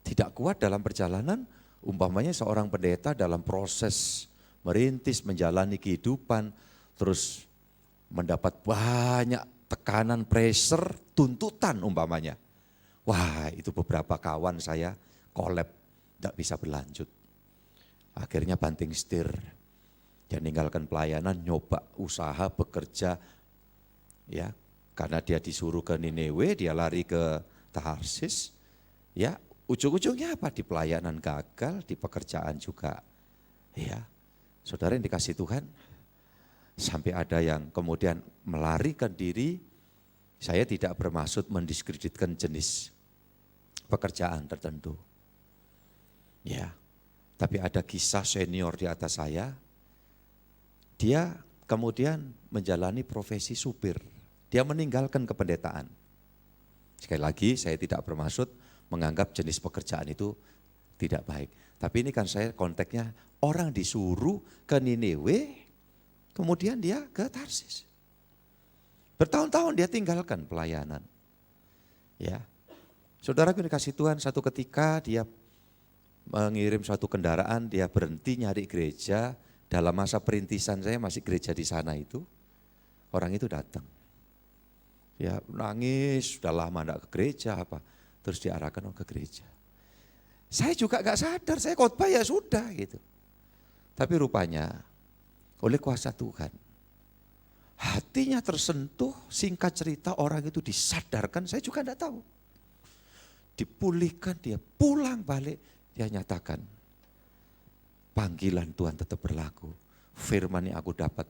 tidak kuat dalam perjalanan, umpamanya seorang pendeta dalam proses merintis, menjalani kehidupan, terus mendapat banyak tekanan, pressure, tuntutan umpamanya. Wah, itu beberapa kawan saya kolab, tidak bisa berlanjut. Akhirnya banting setir, dia ninggalkan pelayanan, nyoba usaha, bekerja, ya, karena dia disuruh ke Niniwe, dia lari ke Tarsis, ya, ujung-ujungnya apa? Di pelayanan gagal, di pekerjaan juga. Ya, saudara yang dikasih Tuhan, sampai ada yang kemudian melarikan diri. Saya tidak bermaksud mendiskreditkan jenis pekerjaan tertentu. Ya, tapi ada kisah senior di atas saya, dia kemudian menjalani profesi supir. Dia meninggalkan kependetaan. Sekali lagi saya tidak bermaksud menganggap jenis pekerjaan itu tidak baik. Tapi ini kan saya konteksnya orang disuruh ke Niniwe, kemudian dia ke Tarsis. Bertahun-tahun dia tinggalkan pelayanan. Ya, saudara dikasih Tuhan, satu ketika dia mengirim suatu kendaraan, dia berhenti nyari gereja. Dalam masa perintisan saya masih gereja di sana itu, orang itu datang. Ya nangis, sudah lama enggak ke gereja apa. Terus diarahkan ke gereja. Saya juga gak sadar, saya khotbah ya sudah gitu. Tapi rupanya oleh kuasa Tuhan, hatinya tersentuh, singkat cerita orang itu disadarkan, saya juga enggak tahu. Dipulihkan, dia pulang balik, dia nyatakan, panggilan Tuhan tetap berlaku. Firman yang aku dapat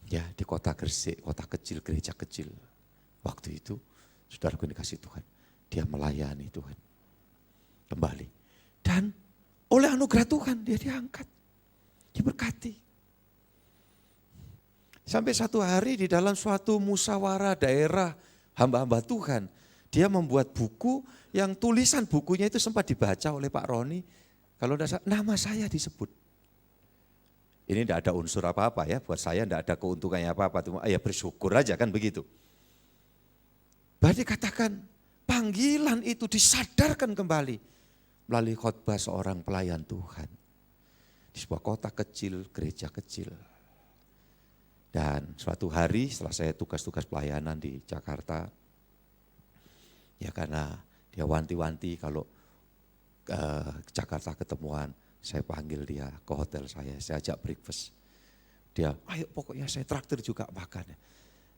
ya di kota Gresik, kota kecil, gereja kecil. Waktu itu, saudaraku dikasih Tuhan, dia melayani Tuhan. Kembali. Dan oleh anugerah Tuhan dia diangkat, diberkati. Sampai satu hari di dalam suatu musyawarah daerah hamba-hamba Tuhan, dia membuat buku yang tulisan bukunya itu sempat dibaca oleh Pak Roni. Kalau tidak salah, nama saya disebut. Ini tidak ada unsur apa-apa ya, buat saya tidak ada keuntungannya apa-apa. Ya bersyukur aja kan begitu. Berarti katakan panggilan itu disadarkan kembali melalui khotbah seorang pelayan Tuhan. Di sebuah kota kecil, gereja kecil. Dan suatu hari setelah saya tugas-tugas pelayanan di Jakarta, ya karena dia wanti-wanti kalau ke Jakarta ketemuan, saya panggil dia ke hotel saya ajak breakfast. Dia, ayo pokoknya saya traktir juga makan.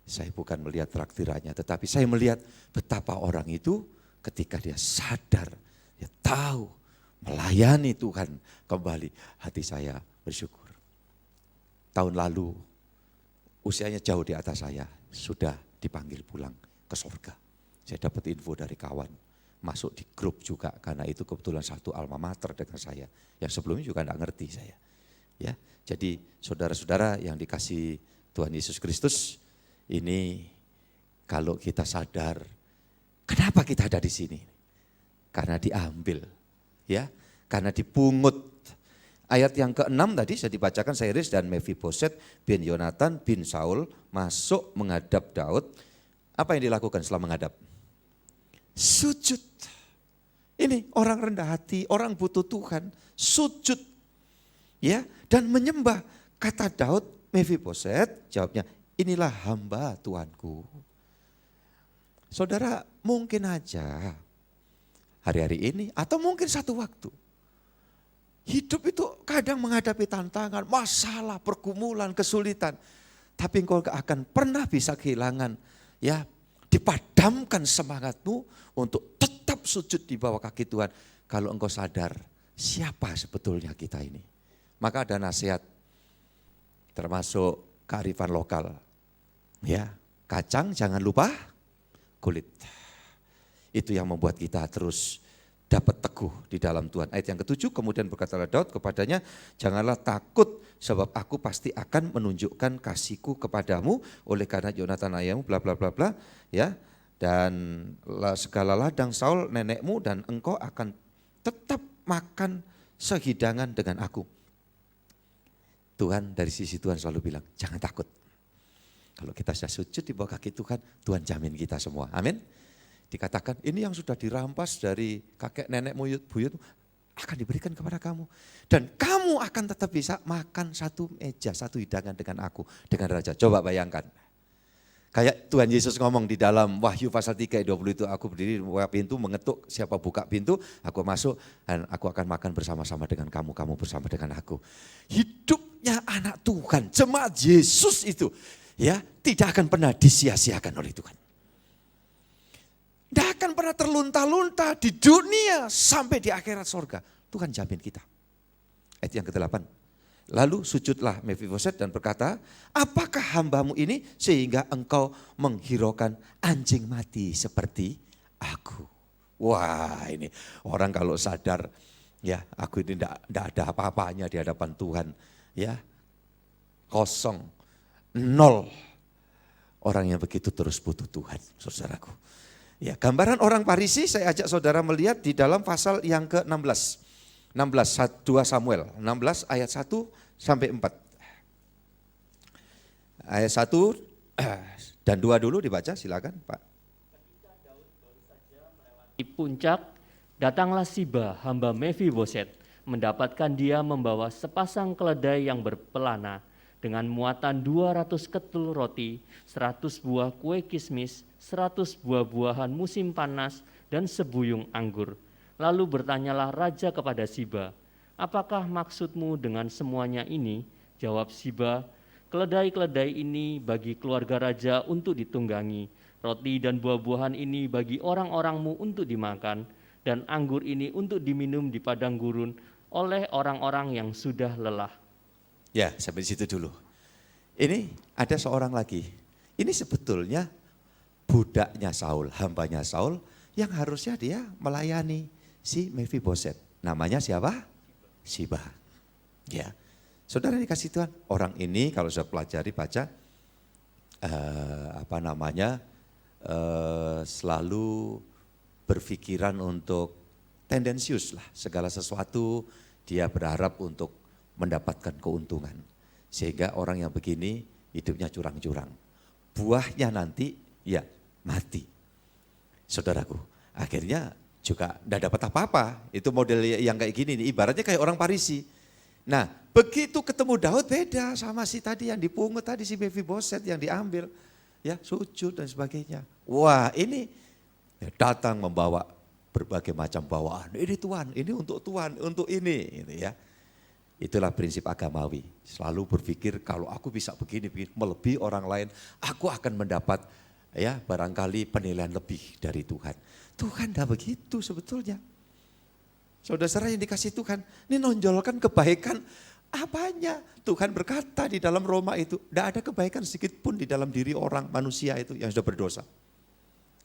Saya bukan melihat traktirannya, tetapi saya melihat betapa orang itu ketika dia sadar, dia tahu melayani Tuhan kembali, hati saya bersyukur. Tahun lalu, usianya jauh di atas saya, sudah dipanggil pulang ke surga. Saya dapat info dari kawan, masuk di grup juga, karena itu kebetulan satu alma mater dengan saya, yang sebelumnya juga enggak ngerti saya. Ya, jadi saudara-saudara yang dikasih Tuhan Yesus Kristus, ini kalau kita sadar, kenapa kita ada di sini? Karena diambil, ya, karena dipungut. Ayat yang ke-6 tadi saya dibacakan, Sairis dan Mephiboset bin Yonatan bin Saul masuk menghadap Daud. Apa yang dilakukan setelah menghadap? Sujud. Ini orang rendah hati, orang butuh Tuhan, sujud. Ya, dan menyembah. Kata Daud, Mephiboset, jawabnya, inilah hamba Tuanku. Saudara, mungkin aja hari-hari ini atau mungkin satu waktu, hidup itu kadang menghadapi tantangan, masalah, pergumulan, kesulitan. Tapi engkau gak akan pernah bisa kehilangan, ya, dipadamkan semangatmu untuk tetap sujud di bawah kaki Tuhan. Kalau engkau sadar siapa sebetulnya kita ini. Maka ada nasihat termasuk kearifan lokal. Ya, kacang jangan lupa kulit. Itu yang membuat kita terus dapat teguh di dalam Tuhan. Ayat yang ke-7, kemudian berkatalah Daud kepadanya, janganlah takut sebab aku pasti akan menunjukkan kasihku kepadamu oleh karena Yonatan ayahmu bla bla bla bla, ya. Dan segala ladang Saul nenekmu dan engkau akan tetap makan sehidangan dengan aku. Tuhan, dari sisi Tuhan selalu bilang, jangan takut. Kalau kita sudah sujud di bawah kaki Tuhan, Tuhan jamin kita semua. Amin. Dikatakan ini yang sudah dirampas dari kakek nenek buyut akan diberikan kepada kamu. Dan kamu akan tetap bisa makan satu meja, satu hidangan dengan aku, dengan raja. Coba bayangkan. Kayak Tuhan Yesus ngomong di dalam Wahyu pasal 3 ayat 20 itu, aku berdiri di pintu mengetuk, siapa buka pintu, aku masuk dan aku akan makan bersama-sama dengan kamu, kamu bersama dengan aku. Hidupnya anak Tuhan, jemaat Yesus itu ya tidak akan pernah disia-siakan oleh Tuhan. Tidak akan pernah terlunta-lunta di dunia sampai di akhirat sorga. Tuhan jamin kita. Ayat yang ke-8. Lalu sujudlah Mefiboset dan berkata, apakah hambamu ini sehingga engkau menghiraukan anjing mati seperti aku. Wah ini orang kalau sadar ya aku ini tidak ada apa-apanya di hadapan Tuhan. Ya kosong, nol. Orang yang begitu terus butuh Tuhan, saudaraku. Ya, gambaran orang Farisi saya ajak saudara melihat di dalam pasal yang ke-16. 2 Samuel 16 ayat 1 sampai 4. Ayat 1 dan 2 dulu dibaca, silakan Pak. Di puncak, datanglah Siba, hamba Mefiboset, mendapatkan dia membawa sepasang keledai yang berpelana, dengan muatan 200 ketul roti, 100 buah kue kismis, 100 buah-buahan musim panas, dan sebuyung anggur. Lalu bertanyalah raja kepada Siba, apakah maksudmu dengan semuanya ini? Jawab Siba, keledai-keledai ini bagi keluarga raja untuk ditunggangi, roti dan buah-buahan ini bagi orang-orangmu untuk dimakan, dan anggur ini untuk diminum di padang gurun oleh orang-orang yang sudah lelah. Ya, sampai di situ dulu. Ini ada seorang lagi. Ini sebetulnya budaknya Saul, hambanya Saul yang harusnya dia melayani si Mefiboset. Namanya siapa? Siba. Ya, saudara dikasih Tuhan. Orang ini kalau sudah pelajari baca, selalu berpikiran untuk tendensius lah. Segala sesuatu dia berharap untuk mendapatkan keuntungan. Sehingga orang yang begini hidupnya curang-curang. Buahnya nanti ya mati. Saudaraku, akhirnya juga tidak dapat apa-apa. Itu model yang kayak gini nih, ibaratnya kayak orang Farisi. Nah, begitu ketemu Daud beda sama si tadi yang dipungut tadi, si Mefiboset yang diambil. Ya, sujud dan sebagainya. Wah, ini ya, datang membawa berbagai macam bawaan. Ini Tuhan, ini untuk Tuhan, untuk ini gitu ya. Itulah prinsip agamawi. Selalu berpikir kalau aku bisa begini melebihi orang lain, aku akan mendapat ya barangkali penilaian lebih dari Tuhan. Tuhan tidak begitu sebetulnya. Saudara-saudara yang dikasih Tuhan, ini nonjolkan kebaikan apanya. Tuhan berkata di dalam Roma itu, tidak ada kebaikan sedikit pun di dalam diri orang manusia itu yang sudah berdosa.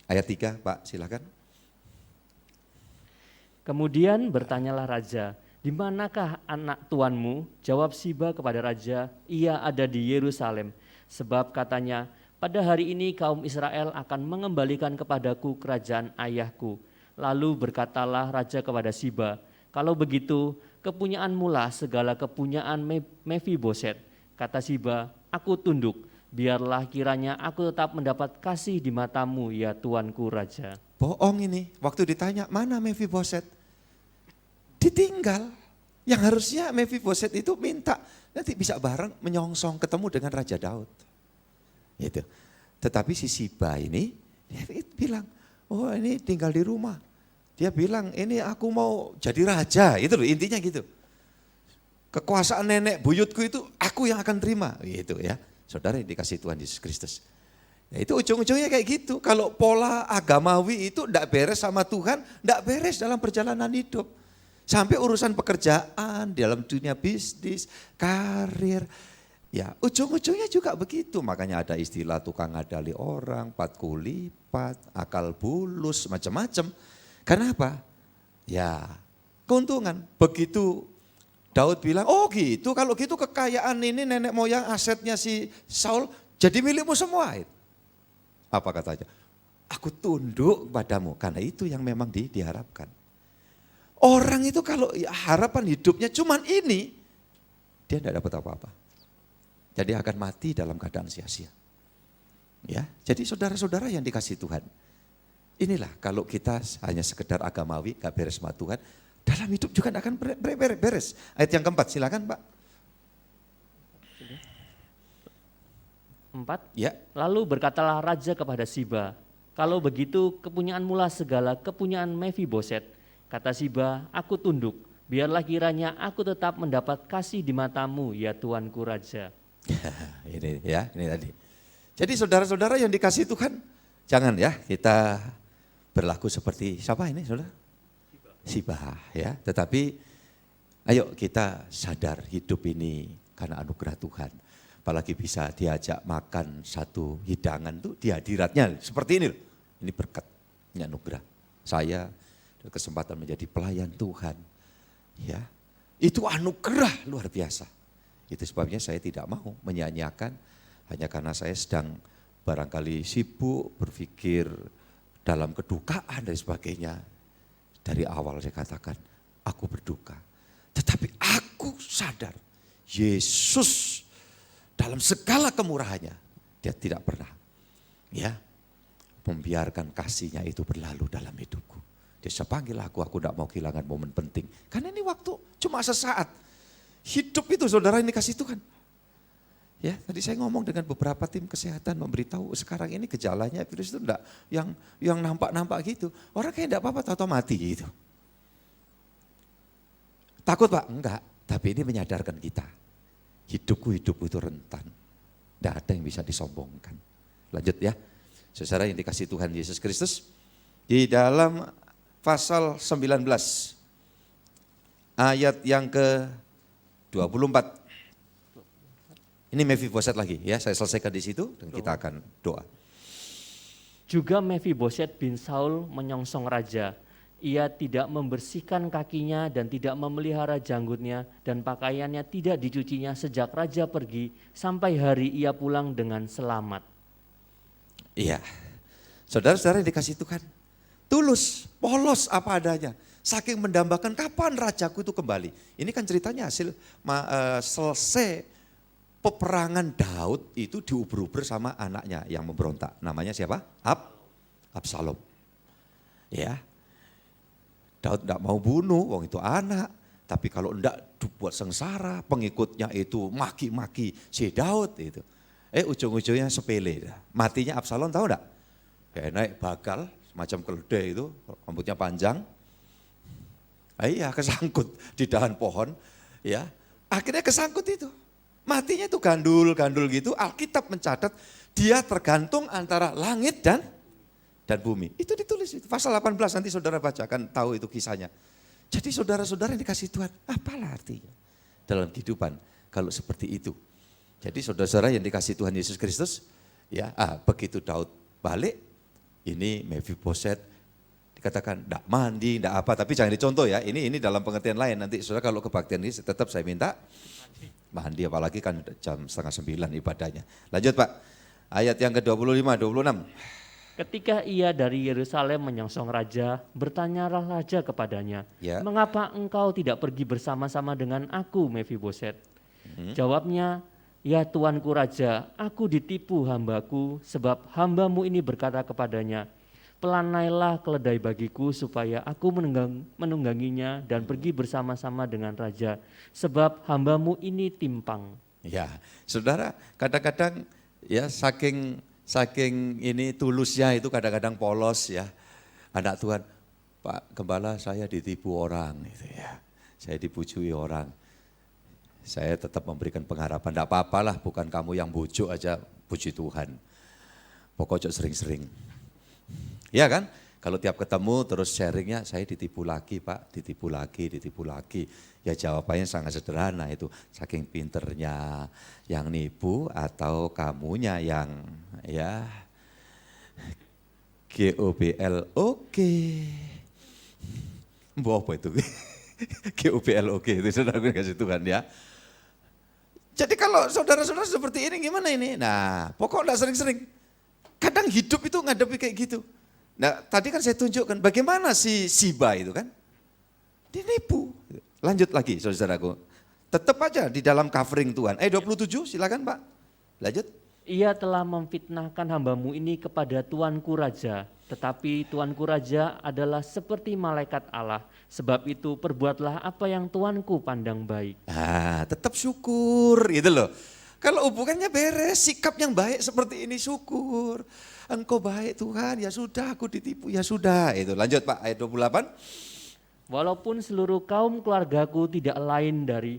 Ayat 3 Pak silakan. Kemudian bertanyalah raja, di manakah anak tuanmu? Jawab Siba kepada raja, ia ada di Yerusalem. Sebab katanya, pada hari ini kaum Israel akan mengembalikan kepadaku kerajaan ayahku. Lalu berkatalah raja kepada Siba, kalau begitu kepunyaanmu lah segala kepunyaan Mefiboset. Kata Siba, aku tunduk, biarlah kiranya aku tetap mendapat kasih di matamu ya tuanku raja. Bohong ini, waktu ditanya mana Mefiboset? Ditinggal. Yang harusnya Mefiboset itu minta, nanti bisa bareng menyongsong ketemu dengan Raja Daud. Gitu. Tetapi si Siba ini dia bilang, oh ini tinggal di rumah. Dia bilang ini aku mau jadi raja, itu loh intinya gitu. Kekuasaan nenek buyutku itu aku yang akan terima, gitu ya. Saudara yang dikasih Tuhan Yesus Kristus. Ya, itu ujung-ujungnya kayak gitu. Kalau pola agamawi itu tidak beres sama Tuhan, tidak beres dalam perjalanan hidup. Sampai urusan pekerjaan, dalam dunia bisnis, karir. Ya ujung-ujungnya juga begitu, makanya ada istilah tukang ngadali orang, patku lipat, akal bulus, macam-macam. Karena apa? Ya keuntungan. Begitu Daud bilang, oh gitu, kalau gitu kekayaan ini nenek moyang asetnya si Saul jadi milikmu semua. Apa katanya? Aku tunduk padamu, karena itu yang memang diharapkan. Orang itu kalau harapan hidupnya cuman ini, dia tidak dapat apa-apa. Jadi akan mati dalam keadaan sia-sia. Ya, jadi saudara-saudara yang dikasih Tuhan. inilah kalau kita hanya sekedar agamawi, gak beres sama Tuhan, dalam hidup juga gak akan beres. Ayat yang keempat, silakan Pak. 4. Ya. Lalu berkatalah raja kepada Siba, kalau begitu kepunyaanmu lah segala kepunyaan Mefiboset. Kata Siba, aku tunduk, biarlah kiranya aku tetap mendapat kasih di matamu ya tuanku raja. Ini ya, ini tadi. Jadi saudara-saudara yang dikasih Tuhan, jangan ya kita berlaku seperti siapa ini saudara? Siba ya, tetapi ayo kita sadar hidup ini karena anugerah Tuhan. Apalagi bisa diajak makan satu hidangan tuh di hadiratnya seperti ini loh. Ini berkat, ini anugerah. Saya ada kesempatan menjadi pelayan Tuhan. Ya, itu anugerah luar biasa. Itu sebabnya saya tidak mau menyanyiakan hanya karena saya sedang barangkali sibuk berpikir dalam kedukaan dan sebagainya. Dari awal saya katakan, aku berduka. Tetapi aku sadar, Yesus dalam segala kemurahannya, dia tidak pernah ya membiarkan kasihnya itu berlalu dalam hidupku. Dia panggil aku tidak mau kehilangan momen penting. Karena ini waktu cuma sesaat. Hidup itu saudara ini kasih Tuhan. Ya, tadi saya ngomong dengan beberapa tim kesehatan memberitahu sekarang ini gejalanya virus itu enggak yang nampak-nampak gitu. Orang kayak enggak apa-apa tahu-tahu mati gitu. Takut Pak? Enggak, tapi ini menyadarkan kita. Hidupku itu rentan. Tidak ada yang bisa disombongkan. Lanjut ya. Saudara yang dikasih Tuhan Yesus Kristus. Di dalam pasal 19 ayat yang ke-24. Ini Mefiboset lagi ya. Saya selesaikan di situ dan kita akan doa. Juga Mefiboset bin Saul menyongsong raja. Ia tidak membersihkan kakinya dan tidak memelihara janggutnya dan pakaiannya tidak dicucinya sejak raja pergi sampai hari ia pulang dengan selamat. Iya, saudara-saudara yang dikasih Tuhan, tulus, polos apa adanya. Saking mendambakan kapan rajaku itu kembali. Ini kan ceritanya hasil selesai peperangan Daud itu diuber-uber sama anaknya yang memberontak. Namanya siapa? Absalom. Ya. Daud tidak mau bunuh, wong itu anak. Tapi kalau tidak dibuat sengsara, pengikutnya itu maki-maki si Daud itu. Ujung-ujungnya sepele. Matinya Absalom tahu enggak? Kayak naik bakal, semacam keledai itu, rambutnya panjang. Iya kesangkut di dahan pohon. Ya, akhirnya kesangkut itu. Matinya itu gandul-gandul gitu, Alkitab mencatat dia tergantung antara langit dan bumi. Itu ditulis itu. Pasal 18 nanti saudara bacakan tahu itu kisahnya. Jadi saudara-saudara yang dikasih Tuhan, apalah artinya dalam kehidupan kalau seperti itu. Jadi saudara-saudara yang dikasih Tuhan Yesus Kristus, ya, begitu Daud balik, ini Mefiboset dikatakan enggak mandi, enggak apa, tapi jangan dicontoh ya. Ini dalam pengertian lain. Nanti saudara kalau kebaktian ini tetap saya minta mandi, apalagi kan jam 8:30 ibadahnya. Lanjut Pak, ayat yang ke-25, 26. Ketika ia dari Yerusalem menyongsong raja, bertanyalah raja kepadanya, Ya. mengapa engkau tidak pergi bersama-sama dengan aku, Mefiboset? Jawabnya, ya tuanku raja, aku ditipu hambaku, sebab hambamu ini berkata kepadanya, pelanailah keledai bagiku supaya aku menungganginya dan pergi bersama-sama dengan raja, sebab hambamu ini timpang. Ya, saudara kadang-kadang ya saking ini tulusnya itu kadang-kadang polos ya. Anak Tuhan, Pak Gembala saya ditipu orang gitu ya. Saya dibujui orang. Saya tetap memberikan pengharapan, enggak apa-apalah bukan kamu yang bujuk aja, puji Tuhan. Pokoknya sering-sering. Ya kan? Kalau tiap ketemu terus sharingnya saya ditipu lagi Pak, ditipu lagi. Ya jawabannya sangat sederhana itu, saking pinternya yang nipu atau kamunya yang ya GOBLOG. Apa itu? GOBLOG itu saudara kasih Tuhan ya. Jadi kalau saudara-saudara seperti ini gimana ini? Nah pokok enggak sering-sering. Kadang hidup itu ngadepi kayak gitu. Nah tadi kan saya tunjukkan bagaimana si Siba itu kan. Dinipu. Lanjut lagi saudaraku. Tetap aja di dalam covering Tuhan. 27 silakan Pak. Lanjut. Ia telah memfitnahkan hambamu ini kepada tuanku raja Tetapi Tuanku Raja adalah seperti malaikat Allah. Sebab itu perbuatlah apa yang Tuanku pandang baik. Tetap syukur gitu loh. Kalau hubungannya beres, sikap yang baik seperti ini syukur. Engkau baik Tuhan, ya sudah aku ditipu, ya sudah. Itu lanjut Pak, ayat 28. Walaupun seluruh kaum keluargaku tidak lain dari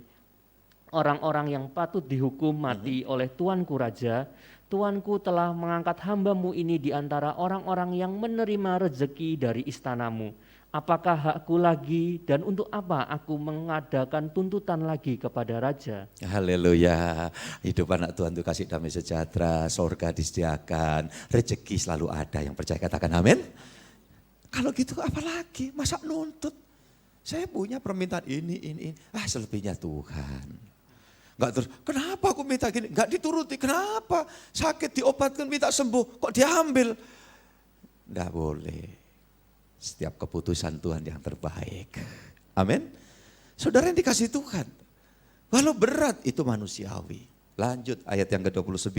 orang-orang yang patut dihukum mati oleh Tuanku Raja, Tuanku telah mengangkat hamba-Mu ini di antara orang-orang yang menerima rezeki dari istanamu. Apakah hakku lagi dan untuk apa aku mengadakan tuntutan lagi kepada Raja? Haleluya, hidup anak Tuhan itu kasih damai sejahtera, sorga disediakan, rezeki selalu ada. Yang percaya katakan amin. Kalau gitu apa lagi, masa nuntut? Saya punya permintaan ini. Selebihnya Tuhan. Enggak terus, kenapa aku minta gini? Enggak dituruti, kenapa? Sakit diobatkan, minta sembuh, kok diambil? Enggak boleh. Setiap keputusan Tuhan yang terbaik. Amin. Saudara yang dikasih Tuhan. Walau berat itu manusiawi. Lanjut ayat yang ke-29.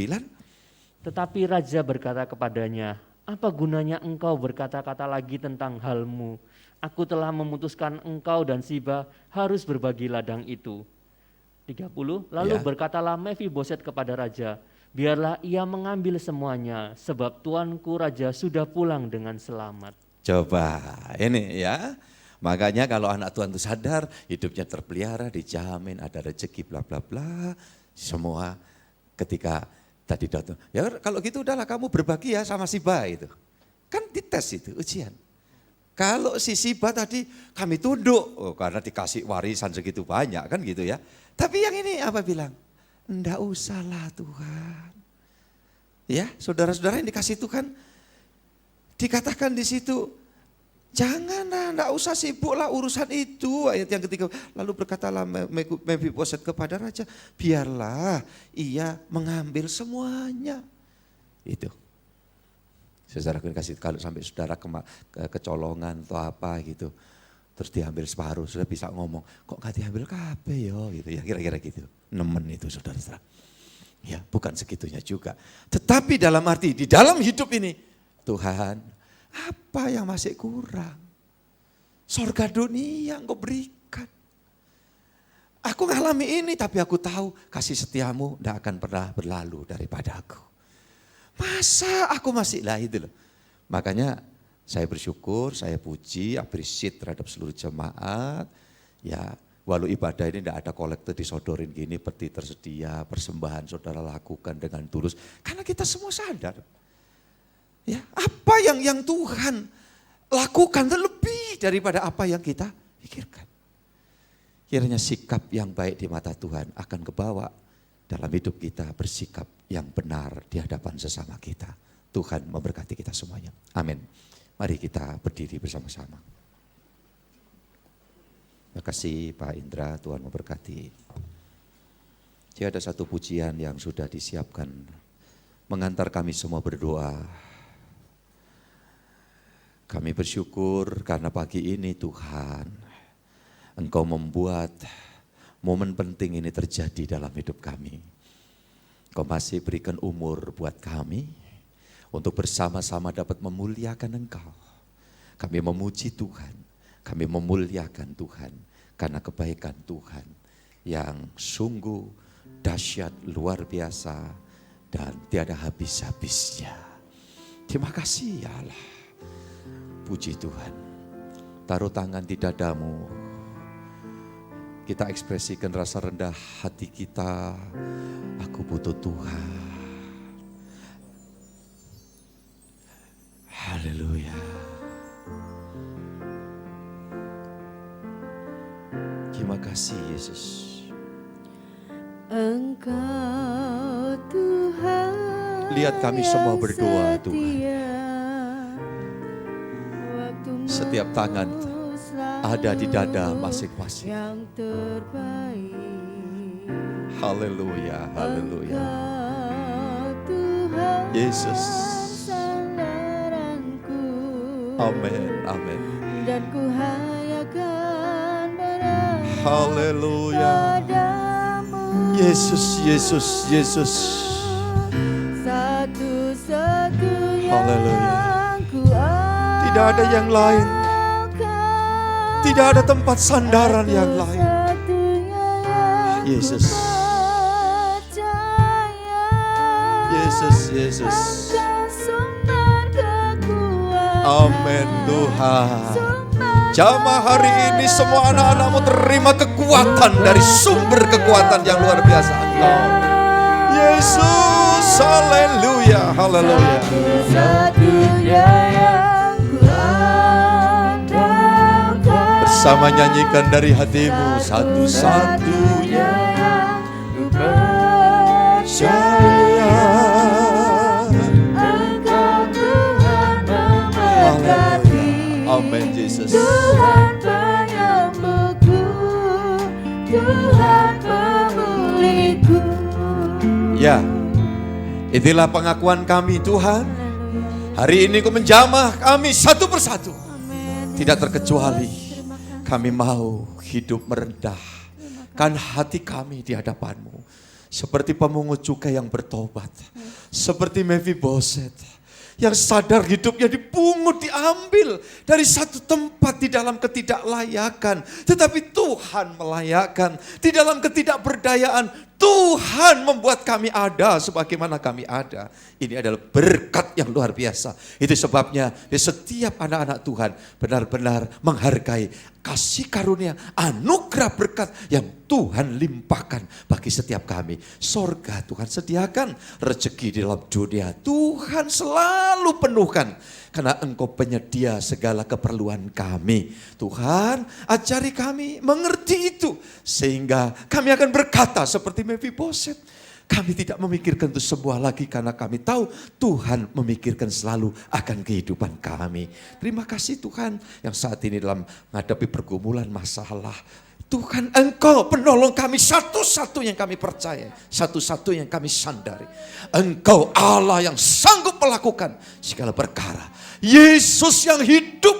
Tetapi Raja berkata kepadanya, apa gunanya engkau berkata-kata lagi tentang halmu? Aku telah memutuskan engkau dan Siba harus berbagi ladang itu. 30, lalu berkatalah Mefiboset kepada Raja, biarlah ia mengambil semuanya, sebab tuanku Raja sudah pulang dengan selamat. Coba ini ya, makanya kalau anak Tuhan itu sadar, hidupnya terpelihara, dijamin, ada rezeki, bla bla bla, semua ketika tadi datang, ya kalau gitu udahlah kamu berbagi ya sama Siba itu. Kan dites itu, ujian. Kalau si Siba tadi kami tunduk, karena dikasih warisan segitu banyak kan gitu ya. Tapi yang ini apa bilang? Enggak usahlah Tuhan. Ya, saudara-saudara yang dikasih Tuhan, dikatakan di situ, janganlah, enggak usah sibuklah urusan itu. Ayat yang ketiga, lalu berkatalah Mefiboset kepada Raja, biarlah ia mengambil semuanya. Itu. Saudara kasih, kalau sampai saudara kecolongan atau apa gitu, terus diambil separuh, sudah bisa ngomong, kok gak diambil kabeh yo gitu ya, kira-kira gitu. Nemen itu saudara-saudara. Ya bukan segitunya juga. Tetapi dalam arti, di dalam hidup ini, Tuhan apa yang masih kurang? Sorga dunia engkau berikan. Aku ngalami ini tapi aku tahu kasih setiamu tidak akan pernah berlalu daripada aku. Masa aku masih lah itu loh. Makanya saya bersyukur, saya puji, appreciate terhadap seluruh jemaat. Ya, walau ibadah ini tidak ada kolektor disodorin gini, peti tersedia, persembahan saudara lakukan dengan tulus. Karena kita semua sadar. Ya, apa yang Tuhan lakukan lebih daripada apa yang kita pikirkan. Kiranya sikap yang baik di mata Tuhan akan kebawa dalam hidup kita, bersikap yang benar di hadapan sesama kita. Tuhan memberkati kita semuanya. Amin. Mari kita berdiri bersama-sama. Terima kasih Pak Indra, Tuhan memberkati. Jika ada satu pujian yang sudah disiapkan, mengantar kami semua berdoa. Kami bersyukur karena pagi ini Tuhan, Engkau membuat momen penting ini terjadi dalam hidup kami. Engkau masih berikan umur buat kami, untuk bersama-sama dapat memuliakan Engkau. Kami memuji Tuhan, kami memuliakan Tuhan karena kebaikan Tuhan yang sungguh dahsyat, luar biasa dan tiada habis-habisnya. Terima kasih ya Allah. Puji Tuhan. Taruh tangan di dadamu. Kita ekspresikan rasa rendah hati kita. Aku butuh Tuhan. Haleluya. Terima kasih Yesus. Engkau Tuhan. Lihat kami semua berdoa Tuhan. Setiap tangan ada di dada masing-masing. Yang terbaik. Haleluya, haleluya. Engkau Tuhan. Yesus. Amin, amin. Dan ku hayakan berharap Haleluya. padamu. Yesus, Yesus, Yesus. Satu-satunya Haleluya. yang ku Tidak ada yang lain. Tidak ada tempat sandaran yang lain. Yesus. Yesus, Yesus. Amin Tuhan. Jamaah hari ini semua anak-anakmu terima kekuatan dari sumber kekuatan yang luar biasa Engkau. Yesus, haleluya, haleluya. Bersama nyanyikan dari hatimu, satu-satunya ku percaya. Engkau Tuhan memberkati. Amin Yesus. Tuhan penyembuhku, Tuhan pemulihku. Ya, itulah pengakuan kami Tuhan. Hari ini Kau menjamah kami satu persatu. Tidak terkecuali kami mau hidup merendahkan hati kami di hadapan-Mu. Seperti pemungut cukai yang bertobat. Seperti Mephiboset yang sadar hidupnya dipungut, diambil dari satu tempat di dalam ketidaklayakan. Tetapi Tuhan melayakkan. Di dalam ketidakberdayaan, Tuhan membuat kami ada sebagaimana kami ada. Ini adalah berkat yang luar biasa. Itu sebabnya di setiap anak-anak Tuhan benar-benar menghargai kasih karunia, anugerah berkat yang Tuhan limpahkan bagi setiap kami. Sorga Tuhan sediakan, rezeki di dalam dunia Tuhan selalu penuhkan. Karena Engkau penyedia segala keperluan kami. Tuhan, ajari kami mengerti itu. Sehingga kami akan berkata seperti Mephiboset. Kami tidak memikirkan itu semua lagi karena kami tahu Tuhan memikirkan selalu akan kehidupan kami. Terima kasih Tuhan yang saat ini dalam menghadapi pergumulan masalah. Tuhan Engkau penolong kami, satu-satu yang kami percaya, satu-satu yang kami sandari. Engkau Allah yang sanggup melakukan segala perkara. Yesus yang hidup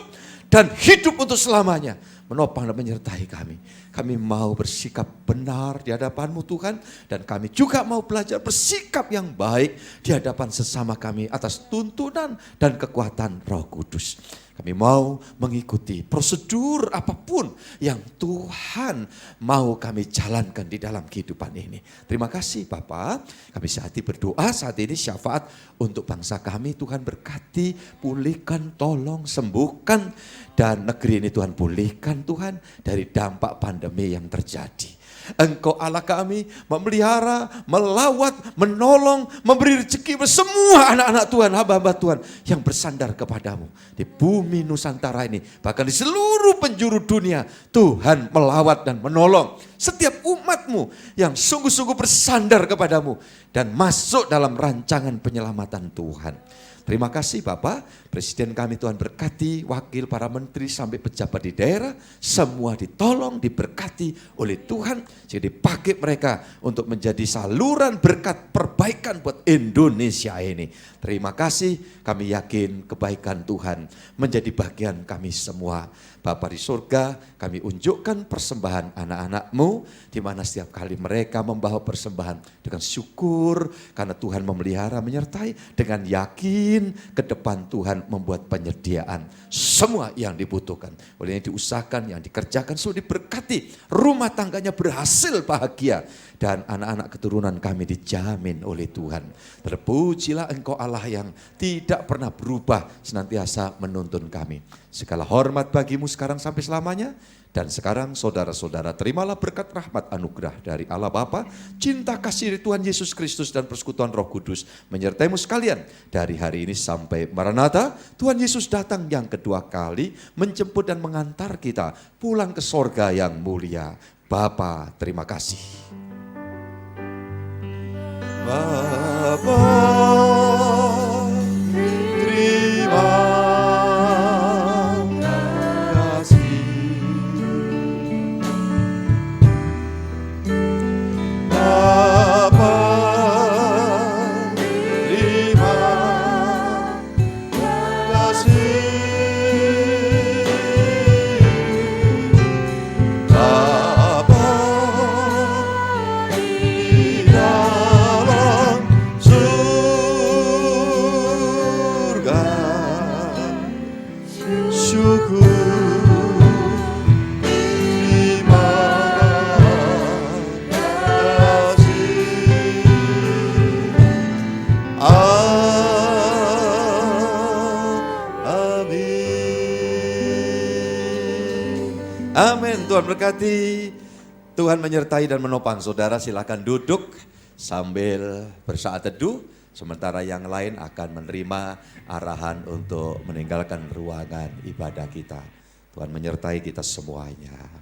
dan hidup untuk selamanya menopang dan menyertai kami. Kami mau bersikap benar di hadapan-Mu Tuhan. Dan kami juga mau belajar bersikap yang baik di hadapan sesama kami atas tuntunan dan kekuatan Roh Kudus. Kami mau mengikuti prosedur apapun yang Tuhan mau kami jalankan di dalam kehidupan ini. Terima kasih Bapak. Kami saat ini berdoa saat ini syafaat untuk bangsa kami. Tuhan berkati, pulihkan, tolong, sembuhkan. Dan negeri ini Tuhan pulihkan Tuhan dari dampak pandemi yang terjadi. Engkau Allah kami memelihara, melawat, menolong, memberi rezeki semua anak-anak Tuhan, hamba-hamba Tuhan yang bersandar kepadamu. Di bumi Nusantara ini, bahkan di seluruh penjuru dunia, Tuhan melawat dan menolong setiap umat-Mu yang sungguh-sungguh bersandar kepadamu dan masuk dalam rancangan penyelamatan Tuhan. Terima kasih Bapak, Presiden kami Tuhan berkati, wakil para menteri sampai pejabat di daerah, semua ditolong, diberkati oleh Tuhan, jadi dipakai mereka untuk menjadi saluran berkat perbaikan buat Indonesia ini. Terima kasih, kami yakin kebaikan Tuhan menjadi bagian kami semua. Bapa di surga, kami unjukkan persembahan anak-anak-Mu, di mana setiap kali mereka membawa persembahan dengan syukur, karena Tuhan memelihara, menyertai, dengan yakin ke depan Tuhan membuat penyediaan semua yang dibutuhkan. Oleh yang diusahakan, yang dikerjakan, sudah diberkati, rumah tangganya berhasil bahagia, dan anak-anak keturunan kami dijamin oleh Tuhan. Terpujilah Engkau Allah yang tidak pernah berubah, senantiasa menuntun kami. Segala hormat bagimu sekarang sampai selamanya. Dan sekarang saudara-saudara terimalah berkat rahmat anugerah dari Allah Bapa, cinta kasih Tuhan Yesus Kristus dan persekutuan Roh Kudus menyertaimu sekalian dari hari ini sampai Maranatha. Tuhan Yesus datang yang kedua kali menjemput dan mengantar kita pulang ke sorga yang mulia. Bapa, terima kasih. Bapa, terima Tuhan berkati. Tuhan menyertai dan menopang. Saudara silakan duduk sambil bersaat teduh. Sementara yang lain akan menerima arahan untuk meninggalkan ruangan ibadah kita. Tuhan menyertai kita semuanya.